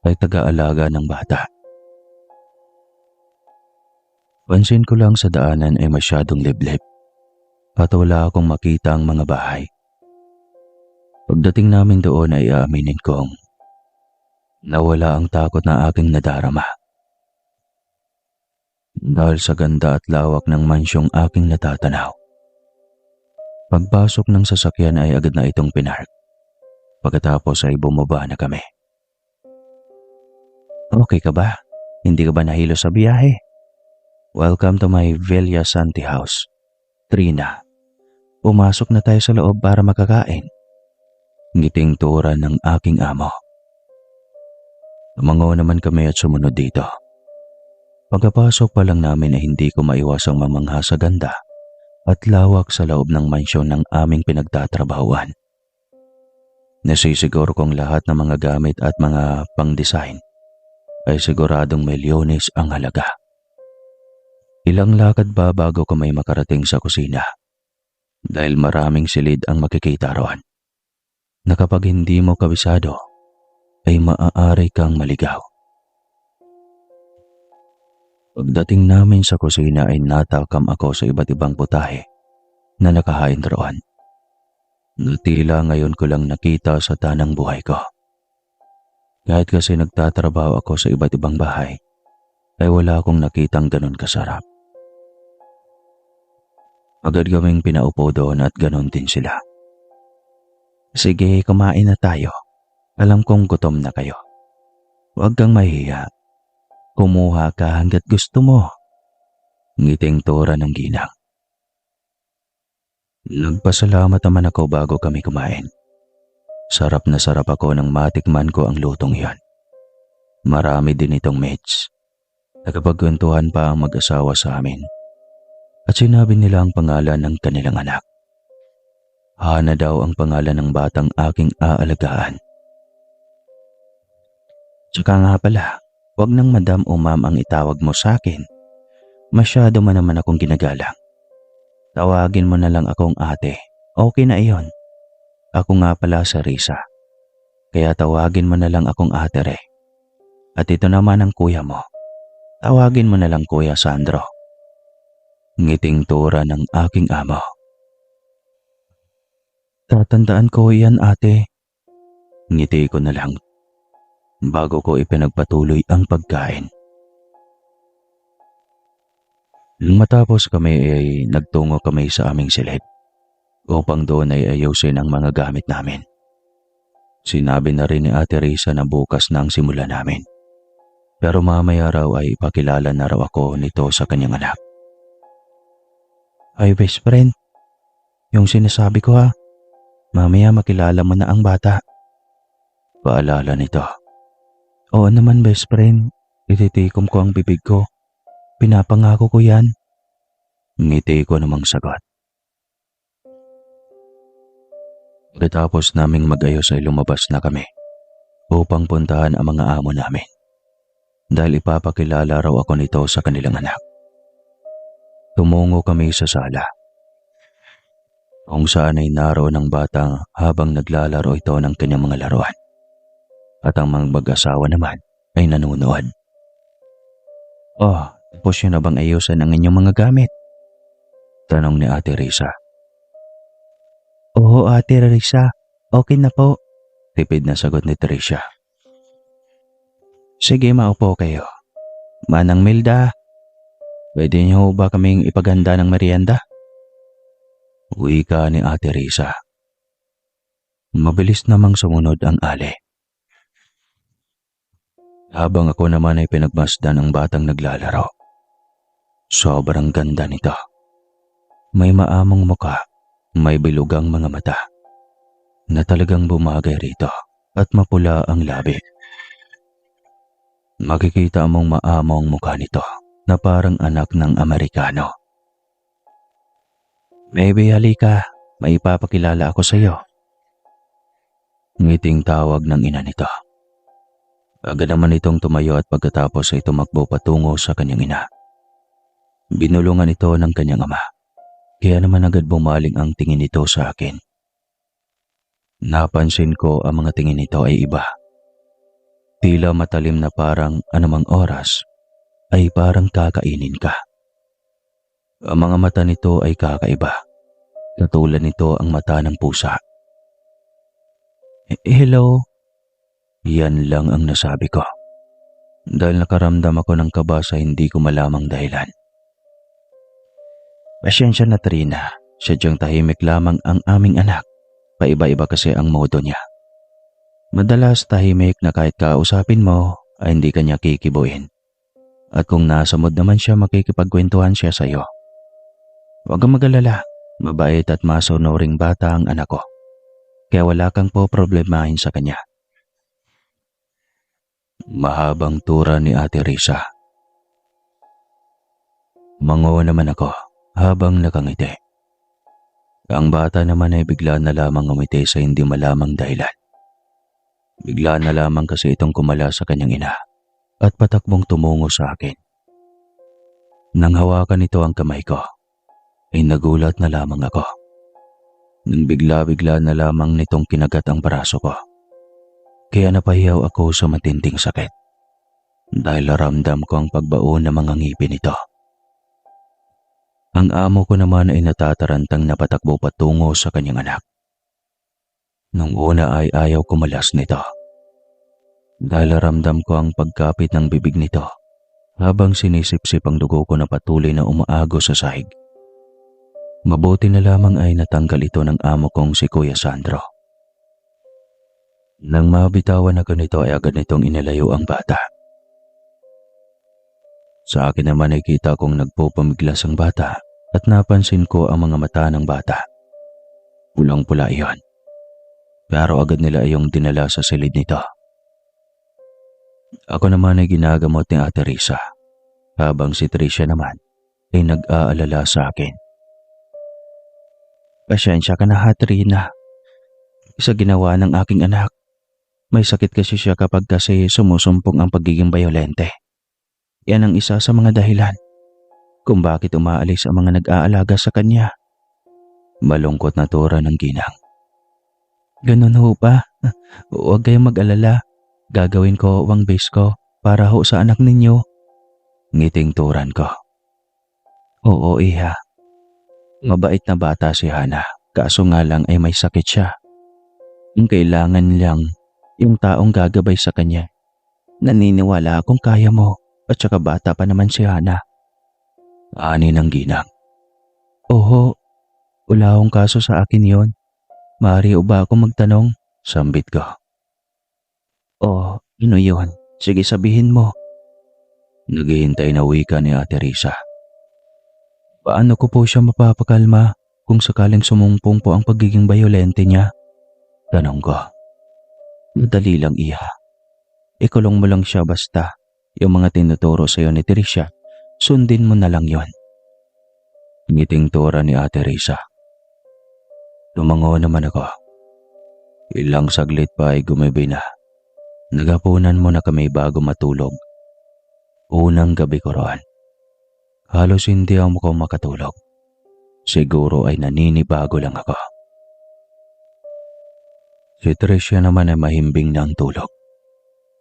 ay taga-alaga ng bata. Pansin ko lang sa daanan ay masyadong liblib at wala akong makita ang mga bahay. Pagdating namin doon ay aaminin kong nawala ang takot na aking nadarama. Dahil sa ganda at lawak ng mansyong aking natatanaw. Pagpasok ng sasakyan ay agad na itong pinark. Pagkatapos ay bumaba na kami. Okay ka ba? Hindi ka ba nahilo sa biyahe? Welcome to my Villa Santi house. Trina, pumasok na tayo sa loob para makakain. Ngiting tura ng aking amo. Tumango naman kami at sumunod dito. Pagkapasok pa lang namin ay hindi ko maiwasang mamangha sa ganda at lawak sa loob ng mansyon ng aming pinagtatrabahuan. Nasisiguro kong lahat ng mga gamit at mga pang-design ay siguradong milyones ang halaga. Ilang lakad ba bago ko may makarating sa kusina? Dahil maraming silid ang makikita roon. Na kapag hindi mo kabisado, ay maaari kang maligaw. Pagdating namin sa kusina ay natakam ako sa iba't ibang putahe na nakahain roon. na tila ngayon ko lang nakita sa tanang buhay ko. Kahit kasi nagtatrabaho ako sa iba't ibang bahay, ay wala akong nakitang ganun kasarap. Agad kaming pinaupo doon at ganun din sila. Sige, kumain na tayo. Alam kong gutom na kayo. Huwag kang mahiya. Kumuha ka hanggat gusto mo. Ngiting Tora ng ginang. Nagpasalamat naman ako bago kami kumain. Sarap na sarap ako nang matikman ko ang lutong iyon. Marami din itong mates. Nakapagkwentuhan pa ang mag-asawa sa amin. At sinabi nila ang pangalan ng kanilang anak. Hana daw ang pangalan ng batang aking aalagaan. Tsaka nga pala, wag nang madam o ma'am ang itawag mo sa akin. Masyado man naman akong ginagalang. Tawagin mo na lang akong ate. Okay na iyon. Ako nga pala si Risa. Kaya tawagin mo na lang akong ate Re. At ito naman ang kuya mo. Tawagin mo na lang Kuya Sandro. Ngiting Tora ng aking amo. Tatandaan ko yan ate. Ngiti ko na lang bago ko ipinagpatuloy ang pagkain. Nang matapos kami ay nagtungo kami sa aming silid upang doon ay ayusin ang mga gamit namin. Sinabi na rin ni Ate Risa na bukas na ang simula namin. Pero mamaya raw ay ipakilala na raw ako nito sa kanyang anak. Ay best friend, yung sinasabi ko ha, mamaya makilala mo na ang bata. Paalala nito. Oo naman best friend, ititikom ko ang bibig ko. Pinapangako ko yan. Ngiti ko namang sagot. Pagkatapos naming mag-ayos ay lumabas na kami upang puntahan ang mga amo namin. Dahil ipapakilala raw ako nito sa kanilang anak. Tumungo kami sa sala. Kung saan ay naroon ang batang habang naglalaro ito ng kanyang mga laruan. At ang mga mag-asawa naman ay nanonood. Oh, tapos yun na bang ayusan ang inyong mga gamit? Tanong ni Ate Risa. Oo Ate Risa, okay na po. Tipid na sagot ni Tricia. Sige maupo kayo. Manang Milda, pwede niyo ba kaming ipaganda ng merienda? Wika ni Ate Risa. Mabilis namang sumunod ang ale. Habang ako naman ay pinagmasdan ng batang naglalaro. Sobrang ganda nito. May maamong muka, may bilugang mga mata, na talagang bumagay rito at mapula ang labi. Makikita mong maamong mukha nito na parang anak ng Amerikano. Baby, halika. May ipapakilala ako sa iyo. Ngiting tawag ng ina nito. Agad naman itong tumayo at pagkatapos ay tumakbo patungo sa kanyang ina. Binulungan ito ng kanyang ama. Kaya naman agad bumaling ang tingin nito sa akin. Napansin ko ang mga tingin nito ay iba. Tila matalim na parang anumang oras ay parang kakainin ka. Ang mga mata nito ay kakaiba. Katulad nito ang mata ng pusa. Hello? Yan lang ang nasabi ko. Dahil nakaramdam ako ng kaba sa hindi ko malamang dahilan. Pasyensya na Trina, sadyang tahimik lamang ang aming anak. Paiba-iba kasi ang modo niya. Madalas tahimik na kahit kausapin mo ay hindi kanya kikibuin. At kung nasa mood naman siya makikipagkwentuhan siya sa iyo. Huwag kang mag-alala, mabait at masunuring bata ang anak ko. Kaya wala kang po problemahin sa kanya. Mahabang tura ni Ate Risa. Mango naman ako habang nakangiti. Ang bata naman ay bigla na lamang ngumiti sa hindi malamang dahilan. Bigla na lamang kasi itong kumala sa kanyang ina at patakbong tumungo sa akin. Nang hawakan nito ang kamay ko, ay nagulat na lamang ako. Nang bigla-bigla na lamang nitong kinagat ang braso ko. Kaya napahiyaw ako sa matinding sakit. Dahil naramdam ko ang pagbaon ng mga ngipin nito. Ang amo ko naman ay natatarantang napatakbo patungo sa kanyang anak. Nung una ay ayaw kumalas nito dahil ramdam ko ang pagkapit ng bibig nito habang sinisipsip ang dugo ko na patuloy na umaago sa sahig. Mabuti na lamang ay natanggal ito ng amo kong si Kuya Sandro. Nang mabitawan ako nito ay agad nitong inalayo ang bata. Sa akin naman ay kita kong nagpupumiglas ang bata at napansin ko ang mga mata ng bata. Pulang-pula iyon. Pero agad nila iyong dinala sa silid nito. Ako naman ay ginagamot ni Ate Risa habang si Tricia naman ay nag-aalala sa akin. Pasensya ka na, Trina. Sa ginawa ng aking anak. May sakit kasi siya kapag kasi sumusumpong ang pagiging bayolente. Yan ang isa sa mga dahilan kung bakit umaalis ang mga nag-aalaga sa kanya. Malungkot na tura ng ginang. Ganun ho ba? Huwag kayong mag-alala. Gagawin ko ang best ko para ho sa anak ninyo. Ngiting turan ko. Oo, iha. Mabait na bata si Hana, kaso nga lang ay may sakit siya. Ang kailangan lang, yung taong gagabay sa kanya. Naniniwala akong kaya mo, at saka bata pa naman si Hana. Ani ng ginang. Oho, wala akong kaso sa akin yon. Maaari o ba ako magtanong? Sambit ko. Oh, ano yun? Sige sabihin mo. Naghihintay na wika ni Ate Risa. Paano ko po siya mapapakalma kung sakaling sumumpong po ang pagiging bayolente niya? Tanong ko. Madali lang, iha. Ikulong mo lang siya basta. Yung mga tinuturo sa'yo ni Tricia, sundin mo na lang yon. Ngiting tura ni Ate Risa. Tumango naman ako. Ilang saglit pa ay gumibi na. Nagapunan mo na kami bago matulog. Unang gabi ko roon. Halos hindi ako makatulog. Siguro ay naninibago lang ako. Si Tricia naman ay mahimbing na ang tulog.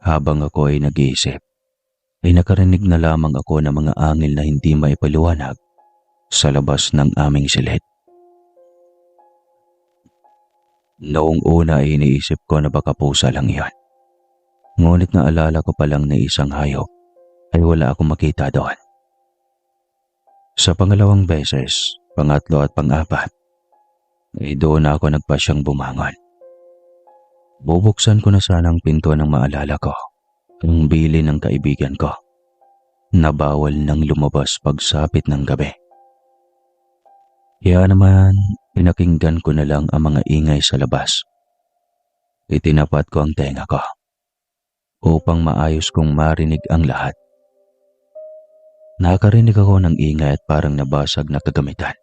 Habang ako ay nag-iisip, ay nakarinig na lamang ako ng mga angil na hindi maipaliwanag sa labas ng aming silid. Noong una ay iniisip ko na baka pusa lang iyon. Ngunit naalala ko palang na isang hayop ay wala akong makita doon. Sa pangalawang beses, pangatlo at pang-apat, ay doon ako nagpasyang bumangon. Bubuksan ko na sana ang pinto ng maalala ko, ang bili ng kaibigan ko, na bawal nang lumabas pagsapit ng gabi. Kaya naman, pinakinggan ko na lang ang mga ingay sa labas. Itinapat ko ang tenga ko, upang maayos kong marinig ang lahat. Nakarinig ako ng ingay at parang nabasag na kagamitan.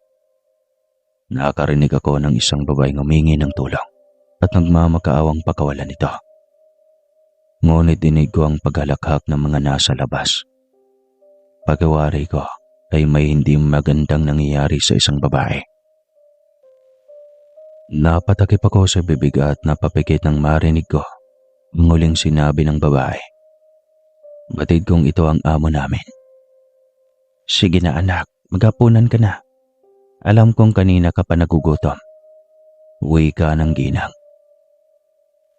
Nakarinig ako ng isang babaeng humingi ng tulong at nagmamakaawang pakawalan ito. Ngunit dinig ko ang paghalakhak ng mga nasa labas. Pagkawari ko ay may hindi magandang nangyayari sa isang babae. Napatakip ako sa bibig at napapikit ng marinig ko ang huling sinabi ng babae. Batid kong ito ang amo namin. Sige na anak, maghapunan ka na. Alam kong kanina ka pa nagugutom. Wika ng ginang.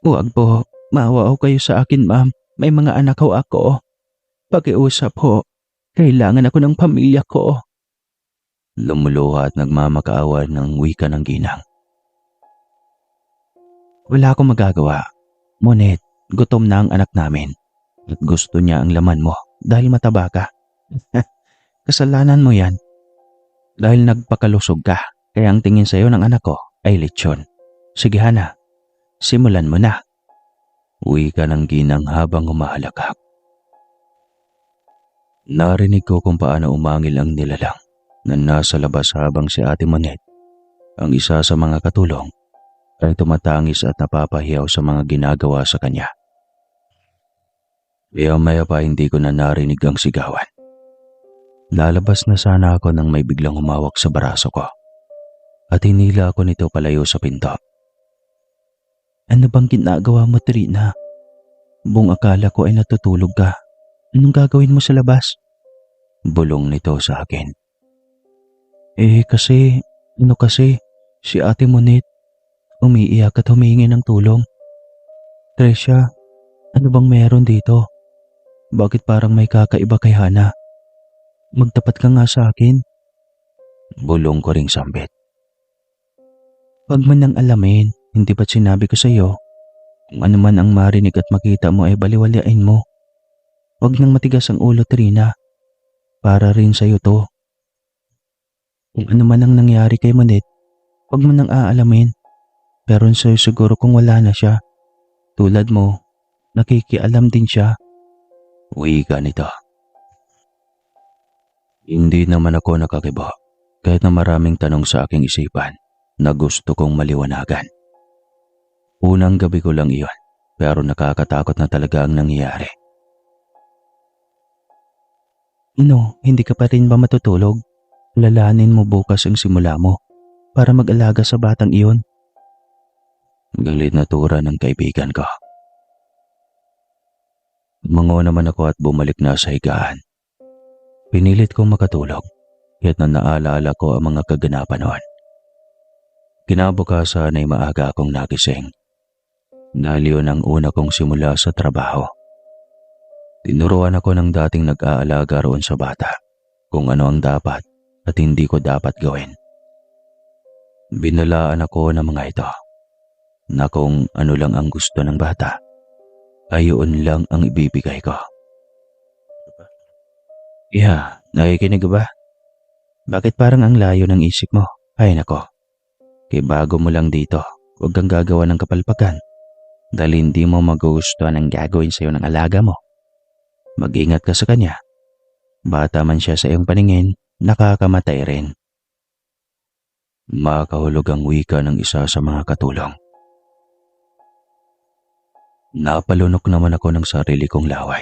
Huwag po, maawa ho kayo sa akin ma'am. May mga anak ho ako. Pakiusap ho, kailangan ako ng pamilya ko. Lumuluha at nagmamakaawa ng wika ng ginang. Wala akong magagawa. Ngunit, gutom na ang anak namin. At gusto niya ang laman mo dahil mataba ka. Kasalanan mo yan. Dahil nagpakalusog ka, kaya ang tingin sa'yo ng anak ko ay lechon. Sige Hana, simulan mo na. Wika ng ginang habang humahalakak. Narinig ko kung paano umangil ang nilalang na nasa labas habang si Ate Monet, ang isa sa mga katulong, ay tumatangis at napapahiyaw sa mga ginagawa sa kanya. Kaya maya pa hindi ko na narinig ang sigawan. Lalabas na sana ako nang may biglang humawak sa baraso ko at hinila ako nito palayo sa pinto. Ano bang ginagawa mo, Trina? Buong akala ko ay natutulog ka. Anong gagawin mo sa labas? Bulong nito sa akin. Kasi, si Ate Monet, umiiyak at humihingi ng tulong. Tresha, ano bang meron dito? Bakit parang may kakaiba kay Hana? Magtapat ka nga sa akin. Bulong ko ring sambit. Huwag mo nang alamin, hindi ba't sinabi ko sa iyo? Kung ano man ang marinig at makita mo ay baliwalain mo. Huwag nang matigas ang ulo, Trina. Para rin sa iyo to. Kung ano man ang nangyari kay Monet, huwag mo nang aalamin. Pero sa'yo siguro kung wala na siya. Tulad mo, nakikialam din siya. Wika nito. Hindi naman ako nakakibo, kahit na maraming tanong sa aking isipan na gusto kong maliwanagan. Unang gabi ko lang iyon, pero nakakatakot na talaga ang nangyayari. Ano, hindi ka pa rin ba matutulog? Lalanin mo bukas ang simula mo para mag-alaga sa batang iyon. Galit na tura ng kaibigan ko. Umango naman ako at bumalik na sa higaan. Pinilit kong makatulog, kahit na naalala ko ang mga kaganapan noon. Kinabukasan ay maaga akong nagising. Naliyon ang una kong simula sa trabaho. Tinuruan ako ng dating nag-aalaga roon sa bata kung ano ang dapat at hindi ko dapat gawin. Binalaan ako ng mga ito na kung ano lang ang gusto ng bata, ay yun lang ang ibibigay ko. Nakikinig ka ba? Bakit parang ang layo ng isip mo? Ay nako, kay bago mo lang dito, huwag kang gagawa ng kapalpakan dahil hindi mo magugustuhan ang gagawin sa'yo ng alaga mo. Mag-ingat ka sa kanya. Bata man siya sa iyong paningin, nakakamatay rin. Makahulog ang wika ng isa sa mga katulong. Napalunok naman ako ng sarili kong laway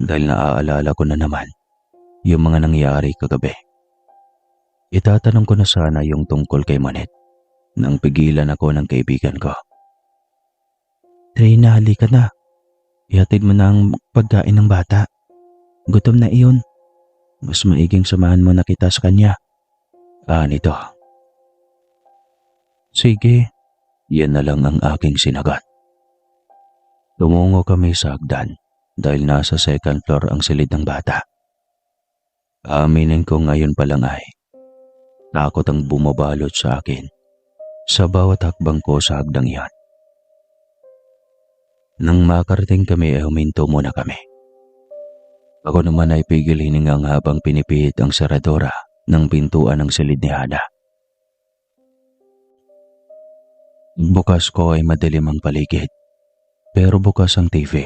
dahil naaalala ko na naman yung mga nangyari kagabi. Itatanong ko na sana yung tungkol kay Monet nang pigilan ako ng kaibigan ko. Trina, halika na. Ihatid mo na ang pagkain ng bata. Gutom na iyon. Mas maiging samahan mo na kita sa kanya. Nito. Sige, yan na lang ang aking sinagot. Tumungo kami sa hagdan dahil nasa second floor ang silid ng bata. Aminin ko ngayon pa lang ay takot ang bumabalot sa akin sa bawat hakbang ko sa hagdang iyan. Nang makarating kami ay huminto muna kami. Ako naman ay pigil hiningang habang pinipihit ang seradora ng pintuan ng silid ni Hana. Bukas ko ay madilim ang paligid, pero bukas ang TV.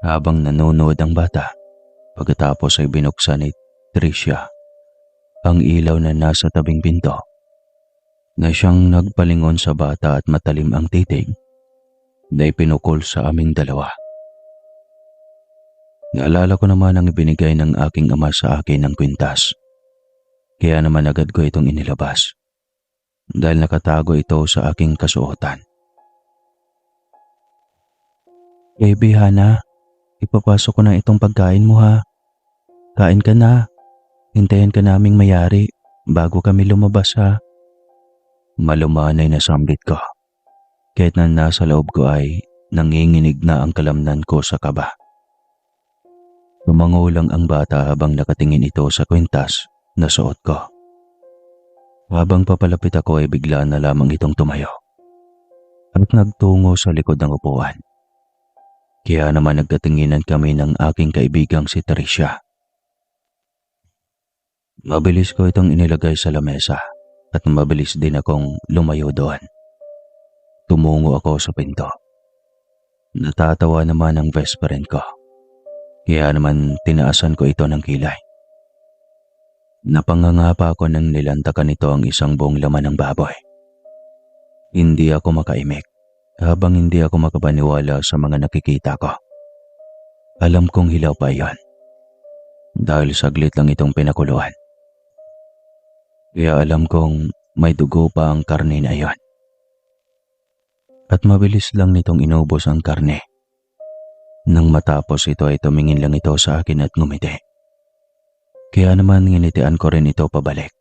Habang nanonood ang bata, pagkatapos ay binuksan ni Tricia ang ilaw na nasa tabing pinto na siyang nagpalingon sa bata at matalim ang titig na ipinukol sa aming dalawa. Naalala ko naman ang ibinigay ng aking ama sa akin ng kwintas. Kaya naman agad ko itong inilabas dahil nakatago ito sa aking kasuotan. Baby Hana, ipapasok ko na itong pagkain mo ha. Kain ka na. Hintayin ka naming mayari bago kami lumabas ha. Malumanay na sambit ko. Kahit na nasa loob ko ay nanginginig na ang kalamnan ko sa kaba. Tumango lang ang bata habang nakatingin ito sa kwintas na suot ko. Habang papalapit ako ay bigla na lamang itong tumayo at nagtungo sa likod ng upuan. Kaya naman nagkatinginan kami ng aking kaibigang si Tricia. Mabilis ko itong inilagay sa lamesa at mabilis din akong lumayo doon. Tumungo ako sa pinto. Natatawa naman ang best friend ko. Kaya naman tinaasan ko ito ng kilay. Napangangapa ako nang nilantakan nito ang isang buong laman ng baboy. Hindi ako makaimik habang hindi ako makapaniwala sa mga nakikita ko. Alam kong hilaw pa iyon dahil saglit lang itong pinakuluan. Kaya alam kong may dugo pa ang karne na iyon. At mabilis lang nitong inubos ang karne. Nang matapos ito ay tumingin lang ito sa akin at ngumiti. Kaya naman nginitian ko rin ito pabalik.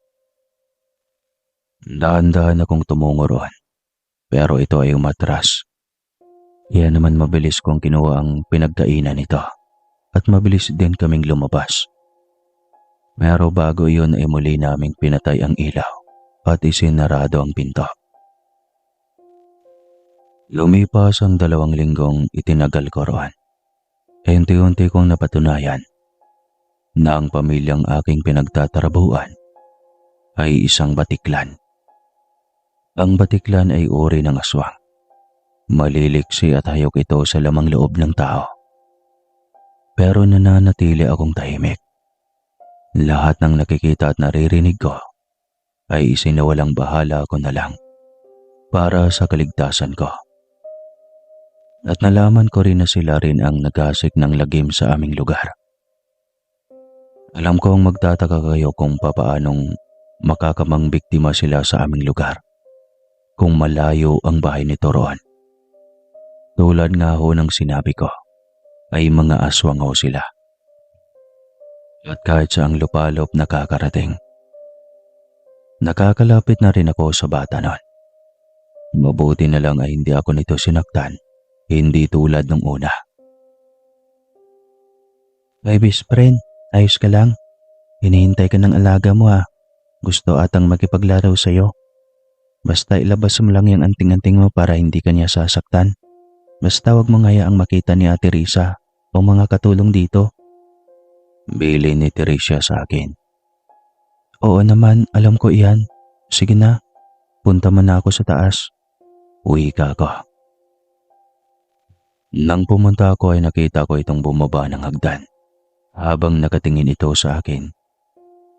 Dahan-dahan akong tumungo roon pero ito ay umatras. Kaya naman mabilis kong kinuha ang pinagkainan nito at mabilis din kaming lumabas. Pero bago iyon ay muli naming pinatay ang ilaw at isinarado ang pinto. Lumipas ang 2 linggong itinagal ko roon. Unti-unti kong napatunayan na ang pamilyang aking pinagtatarabuan ay isang batiklan. Ang batiklan ay uri ng aswang. Maliliksi at hayok ito sa lamang loob ng tao. Pero nananatili akong tahimik. Lahat ng nakikita at naririnig ko ay isinawalang bahala ko na lang para sa kaligtasan ko. At nalaman ko rin na sila rin ang nagasik ng lagim sa aming lugar. Alam kong magtataka kayo kung papaanong makakamang biktima sila sa aming lugar kung malayo ang bahay nito roon. Tulad nga ho ng sinabi ko, ay mga aswang ho sila. At kahit saang lupalop nakakarating, nakakalapit na rin ako sa bata nun. Mabuti na lang ay hindi ako nito sinaktan, hindi tulad nung una. Ay best friend, ayos ka lang? Hinihintay ka ng alaga mo ha. Gusto atang makipaglaro sa'yo. Basta ilabas mo lang yung anting-anting mo para hindi ka niya sasaktan. Basta wag mong hayaang makita ni Ate Risa o mga katulong dito. Bili ni Teresia sa akin. Oo naman, alam ko iyan. Sige na, punta man na ako sa taas. Uwi ka ako. Nang pumunta ako ay nakita ko itong bumaba ng hagdan. Habang nakatingin ito sa akin,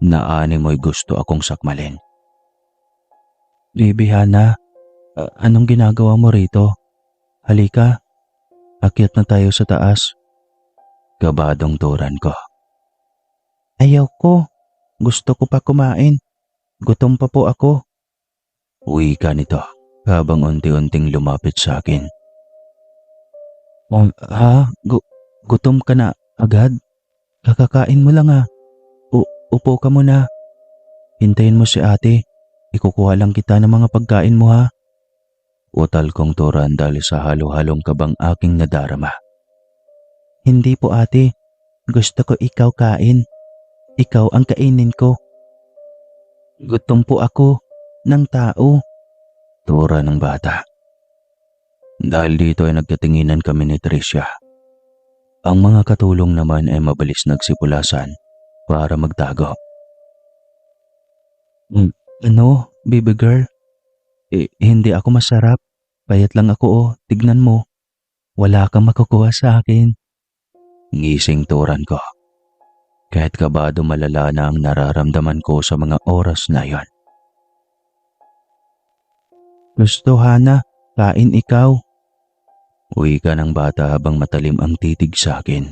naani mo'y gusto akong sakmalin. Baby Hana, anong ginagawa mo rito? Halika, akyat na tayo sa taas. Kabadong turan ko. Ayaw ko, gusto ko pa kumain. Gutom pa po ako. Uwi ka nito habang unti-unting lumapit sa akin. Gutom ka na agad? Kakakain mo lang ha. Upo ka muna. Hintayin mo si ate. Ikukuha lang kita ng mga pagkain mo ha. Utal kong turan dahil sa halo-halong kabang aking nadarama. Hindi po ate. Gusto ko ikaw kain. Ikaw ang kainin ko. Gutom po ako ng tao. Tura ng bata. Dahil dito ay nagkatinginan kami ni Tricia. Ang mga katulong naman ay mabilis nagsipulasan para magtago. Ano, baby girl? Hindi ako masarap. Payat lang ako tignan mo. Wala kang makukuha sa akin. Ngising turan ko. Kahit kabado malala na ang nararamdaman ko sa mga oras na yon. Gusto Hana, kain ikaw. Uwi ka ng bata habang matalim ang titig sa akin.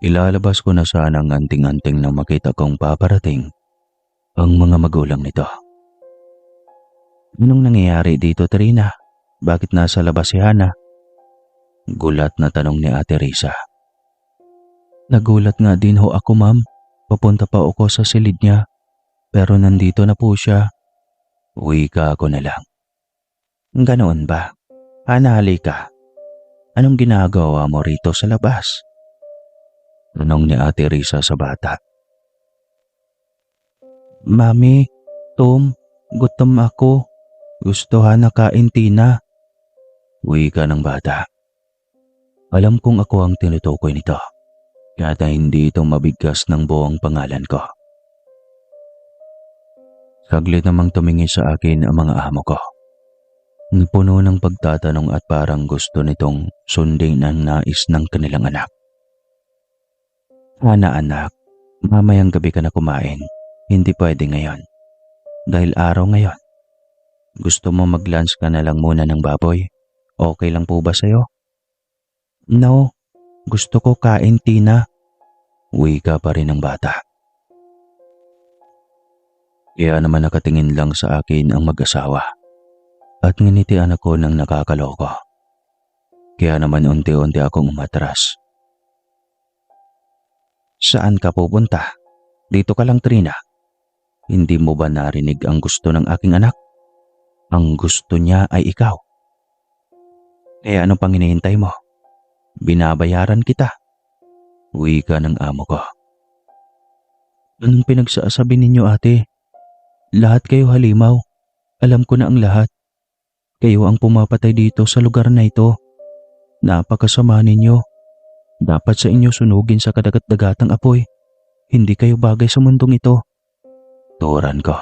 Ilalabas ko na sana ang anting-anting nang makita kong paparating ang mga magulang nito. Anong nangyayari dito, Trina? Bakit nasa labas si Hana? Gulat na tanong ni Ate Risa. Nagulat nga din ho ako, ma'am. Papunta pa ako sa silid niya. Pero nandito na po siya. Uwi ka ako na lang. Ganoon ba? Hana, halika. Anong ginagawa mo rito sa labas? Tanong ni Ate Risa sa bata. Mami, Tom, gutom ako. Gusto Hana kain Tina. Uwi ka ng bata. Alam kong ako ang tinutukoy nito. Kaya hindi ito mabigkas ng buong pangalan ko. Saglit namang tumingin sa akin ang mga amo ko. Puno ng pagtatanong at parang gusto nitong sundin ang nais ng kanilang anak. Hana anak, mamayang gabi ka na kumain. Hindi pwede ngayon. Dahil araw ngayon. Gusto mo mag-lunch ka na lang muna ng baboy? Okay lang po ba sa'yo? No, gusto ko kain Tina. Uwi ka pa rin ng bata. Kaya naman nakatingin lang sa akin ang mag-asawa. At nginitian ako ng nakakaloko. Kaya naman unti-unti akong umatras. Saan ka pupunta? Dito ka lang Trina. Hindi mo ba narinig ang gusto ng aking anak? Ang gusto niya ay ikaw. Eh ano pang hinihintay mo? Binabayaran kita. Wika ng amo ko. Anong pinagsasabi ninyo, ate? Lahat kayo halimaw. Alam ko na ang lahat. Kayo ang pumapatay dito sa lugar na ito. Napakasama ninyo. Dapat sa inyo sunugin sa kadagat-dagatang apoy. Hindi kayo bagay sa mundong ito. Turan ko.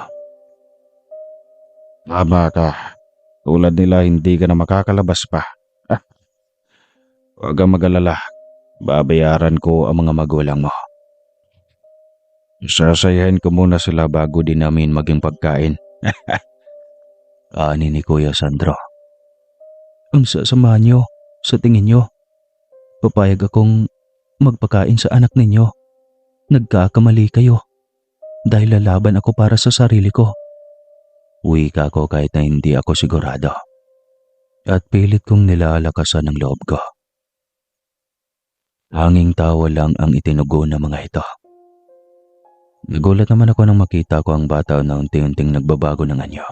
Tama ka. Tulad nila hindi ka na makakalabas pa. Huwag kang mag-alala. Babayaran ko ang mga magulang mo. Sasayahin ko muna sila bago din namin maging pagkain. Ani ni Kuya Sandro. Ang sasama nyo, sa tingin nyo. Papayag akong magpakain sa anak ninyo. Nagkakamali kayo. Dahil lalaban ako para sa sarili ko. Wika ko kahit na hindi ako sigurado. At pilit kong nilalakasan ang loob ko. Hanging tawa lang ang itinugo ng mga ito. Nagulat naman ako nang makita ko ang bata na unti-unting nagbabago ng anyo.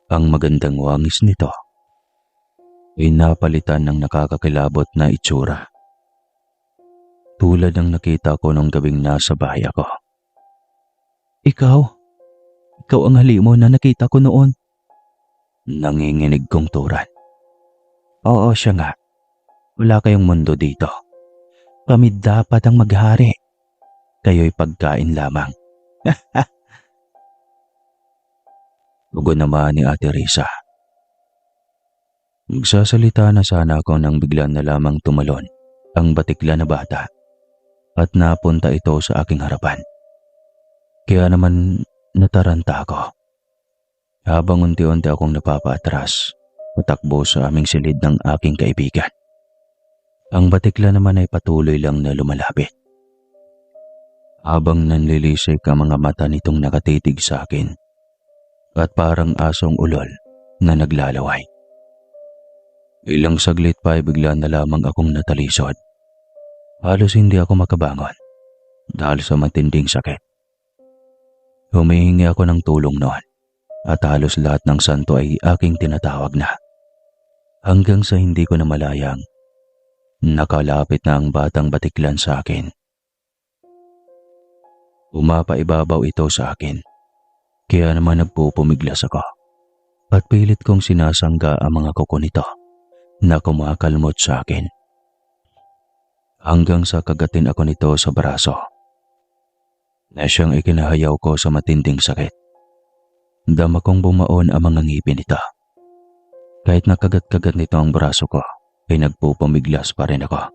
Ang magandang wangis nito ay napalitan ng nakakakilabot na itsura. Tulad ng nakita ko nung gabing nasa bahay ako. Ikaw ang halimo na nakita ko noon. Nanginginig kong turan. Oo, siya nga. Wala kayong mundo dito. Kami dapat ang maghari. Kayo'y pagkain lamang. Tugon naman ni Ate Risa. Magsasalita na sana ako nang bigla na lamang tumalon ang batikla na bata at napunta ito sa aking harapan. Kaya naman nataranta ako. Habang unti-unti akong napapaatras, patakbo sa aming silid ng aking kaibigan. Ang batikla naman ay patuloy lang na lumalapit. Habang nanlilisik ang mga mata nitong nakatitig sa akin at parang asong ulol na naglalaway. Ilang saglit pa ay bigla na lamang akong natalisod. Halos hindi ako makabangon dahil sa matinding sakit. Humihingi ako ng tulong noon at halos lahat ng santo ay aking tinatawag na. Hanggang sa hindi ko na malayang nakalapit na ang batang batiklan sa akin. Umapaibabaw ito sa akin, kaya naman nagpupumiglas ako at pilit kong sinasangga ang mga kuko nito na kumakalmot sa akin. Hanggang sa kagatin ako nito sa braso na siyang ikinahayaw ko sa matinding sakit. Dama kong bumaon ang mga ngipin nito. Kahit nakagat-kagat nito ang braso ko, ay nagpupumiglas pa rin ako.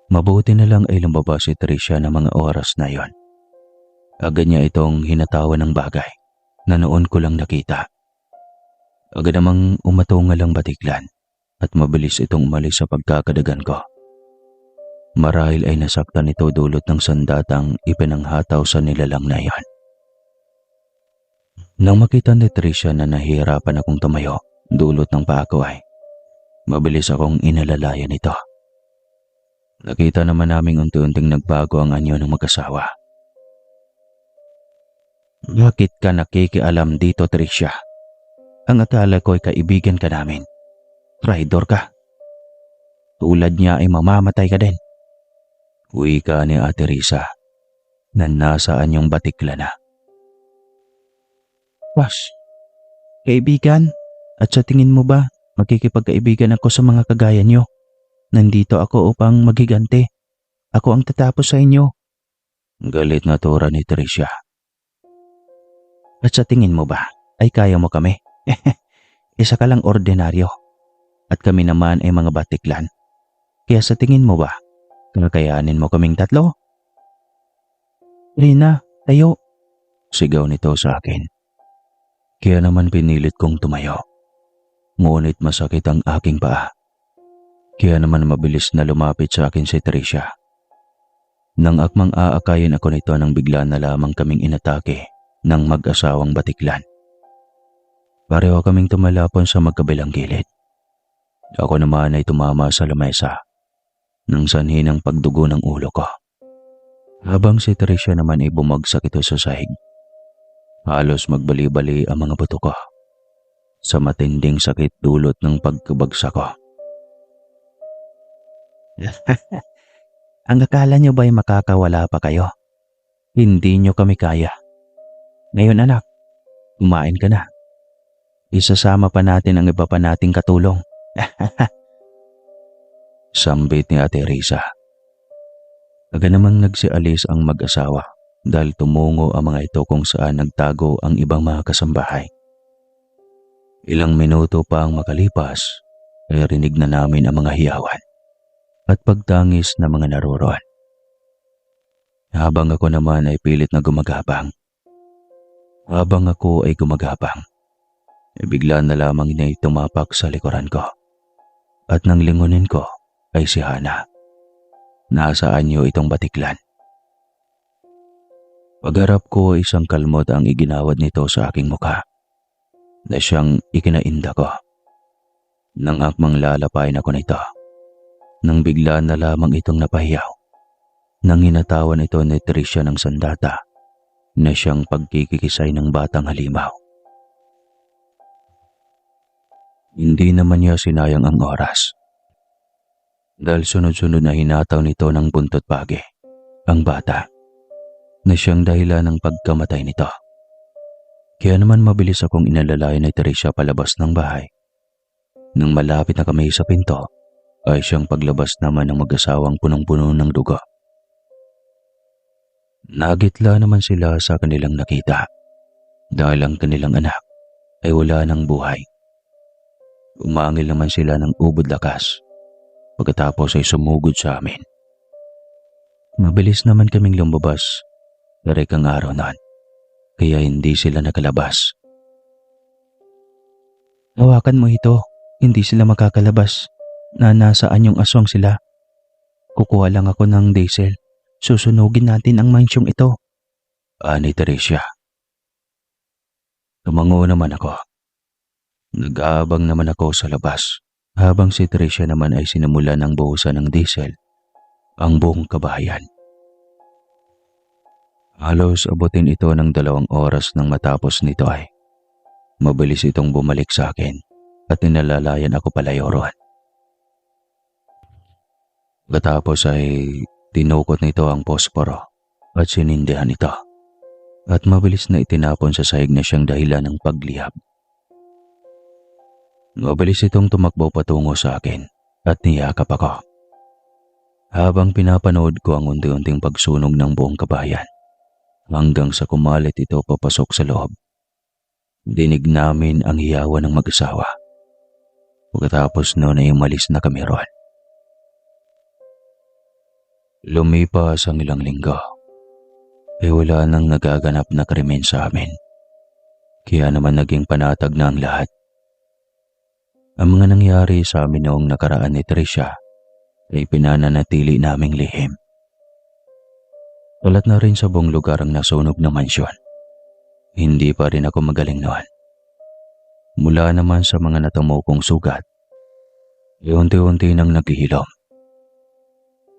Mabuti na lang ay lumabas si Tricia ng mga oras na yon. Agad niya itong hinatawan ng bagay na noon ko lang nakita. Agad namang umatungal ang batiklan at mabilis itong umalis sa pagkakadagan ko. Marahil ay nasaktan ito dulot ng sandatang ipinanghataw sa nilalang na iyon. Nang makita ni Tricia na nahihirapan akong tumayo dulot ng paa ko ay mabilis akong inalalayan ito. Nakita naman naming unti-unting nagbago ang anyo ng mag-asawa. Bakit ka nakikialam dito, Tricia? Ang akala ko ay kaibigan ka namin. Traidor ka. Tulad niya ay mamamatay ka din. Wika ni Ate Risa na nasa anyong batikla na. Was, kaibigan? At sa tingin mo ba makikipagkaibigan ako sa mga kagaya niyo? Nandito ako upang maghiganti. Ako ang tatapos sa inyo. Galit na tura ni Tricia. At sa tingin mo ba ay kaya mo kami? Isa ka lang ordinaryo. At kami naman ay mga batiklan. Kaya sa tingin mo ba, kakayanin mo kaming tatlo? Rina, tayo. Sigaw nito sa akin. Kaya naman pinilit kong tumayo. Ngunit masakit ang aking paa. Kaya naman mabilis na lumapit sa akin si Tricia. Nang akmang aakayin ako nito nang bigla na lamang kaming inatake ng mag-asawang batiklan. Pareho kaming tumalapon sa magkabilang gilid. Ako naman ay tumama sa lamesa nang sanhi ng pagdugo ng ulo ko. Habang si Tricia naman ay bumagsak ito sa sahig. Halos magbali-bali ang mga buto ko sa matinding sakit dulot ng pagkabagsak ko. Ang akala niyo ba'y makakawala pa kayo? Hindi niyo kami kaya. Ngayon anak, kumain ka na. Isasama pa natin ang iba pa nating katulong. Sambit ni Ate Risa. Agad namang nagsialis ang mag-asawa dahil tumungo ang mga ito kung saan nagtago ang ibang mga kasambahay. Ilang minuto pa ang makalipas ay rinig na namin ang mga hiyawan at pagtangis na mga naroroon. Habang ako naman ay pilit na gumagapang. Habang ako ay gumagapang, bigla na lamang niya tumapak sa likuran ko. At nang lingunin ko ay si Hana. Nasaan niyo itong batiklan? Pagharap ko ay isang kalmot ang iginawad nito sa aking mukha na siyang ikinainda ko. Nang akmang lalapain ako nito, nang bigla na lamang itong napahiyaw, nang hinatawan ito ni Tricia ng sandata na siyang pagkikikisay ng batang halimaw. Hindi naman niya sinayang ang oras. Dahil sunod-sunod na hinataw nito ng buntot pagi ang bata na siyang dahilan ng pagkamatay nito. Kaya naman mabilis akong inalalayan ni Tricia palabas ng bahay. Nang malapit na kami sa pinto, ay siyang paglabas naman ng mag-asawang punong-puno ng dugo. Nagitla naman sila sa kanilang nakita dahil ang kanilang anak ay wala ng buhay. Umangil naman sila ng ubod lakas pagkatapos ay sumugod sa amin. Mabilis naman kaming lumabas ang araw noon kaya hindi sila nakalabas. Hawakan mo ito, hindi sila makakalabas. Nasaan yung aswang sila? Kukuha lang ako ng diesel. Susunugin natin ang mansyong ito. Ani Tricia. Tumango naman ako. Nag-aabang naman ako sa labas habang si Tricia naman ay sinimula ng buhusan ng diesel ang buong kabahayan. Halos abutin ito ng 2 oras nang matapos nito ay mabilis itong bumalik sa akin at inalalayan ako palayo roon. Pagkatapos ay tinukot nito ang posporo at sinindihan ito at mabilis na itinapon sa sahig na siyang dahilan ng paglihab. Mabilis itong tumakbo patungo sa akin at niyakap ako. Habang pinapanood ko ang unti-unting pagsunog ng buong kabayan hanggang sa kumalit ito papasok sa loob. Dinig namin ang hiyawan ng mag-asawa. Pagkatapos noon ay umalis na kami roon. Lumipas ang ilang linggo, wala nang nagaganap na krimen sa amin. Kaya naman naging panatag na ang lahat. Ang mga nangyari sa amin noong nakaraan ni Tricia ay pinananatili naming lihim. Talat na rin sa buong lugar ang nasunog na mansyon. Hindi pa rin ako magaling noon. Mula naman sa mga natumukong sugat, unti-unti nang naghihilom.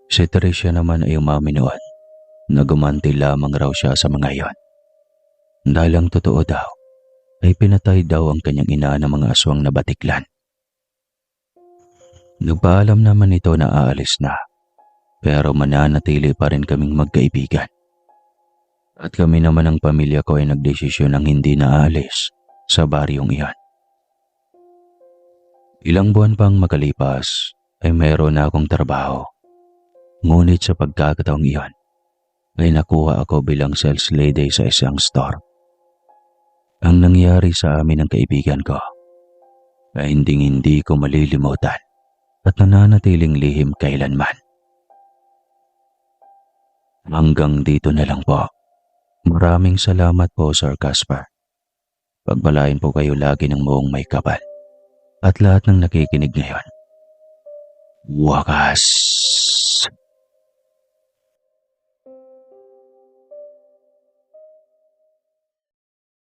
Si Tricia naman ay umamin noon na gumanti lamang raw siya sa mga iyon. Dahil ang totoo daw ay pinatay daw ang kanyang ina ng mga aswang na batiklan. Nagpaalam naman ito na aalis na, pero mananatili pa rin kaming magkaibigan. At kami naman ng pamilya ko ay nagdesisyon ng hindi na aalis sa baryong iyon. Ilang buwan pang makalipas ay mayroon na akong trabaho. Ngunit sa pagkakataong iyon ay nakuha ako bilang sales lady sa isang store. Ang nangyari sa amin ng kaibigan ko ay hindi ko malilimutan at nananatiling lihim kailanman. Hanggang dito na lang po. Maraming salamat po, Sir Casper. Pagpalain po kayo lagi ng buong may kapal at lahat ng nakikinig ngayon. Wakas!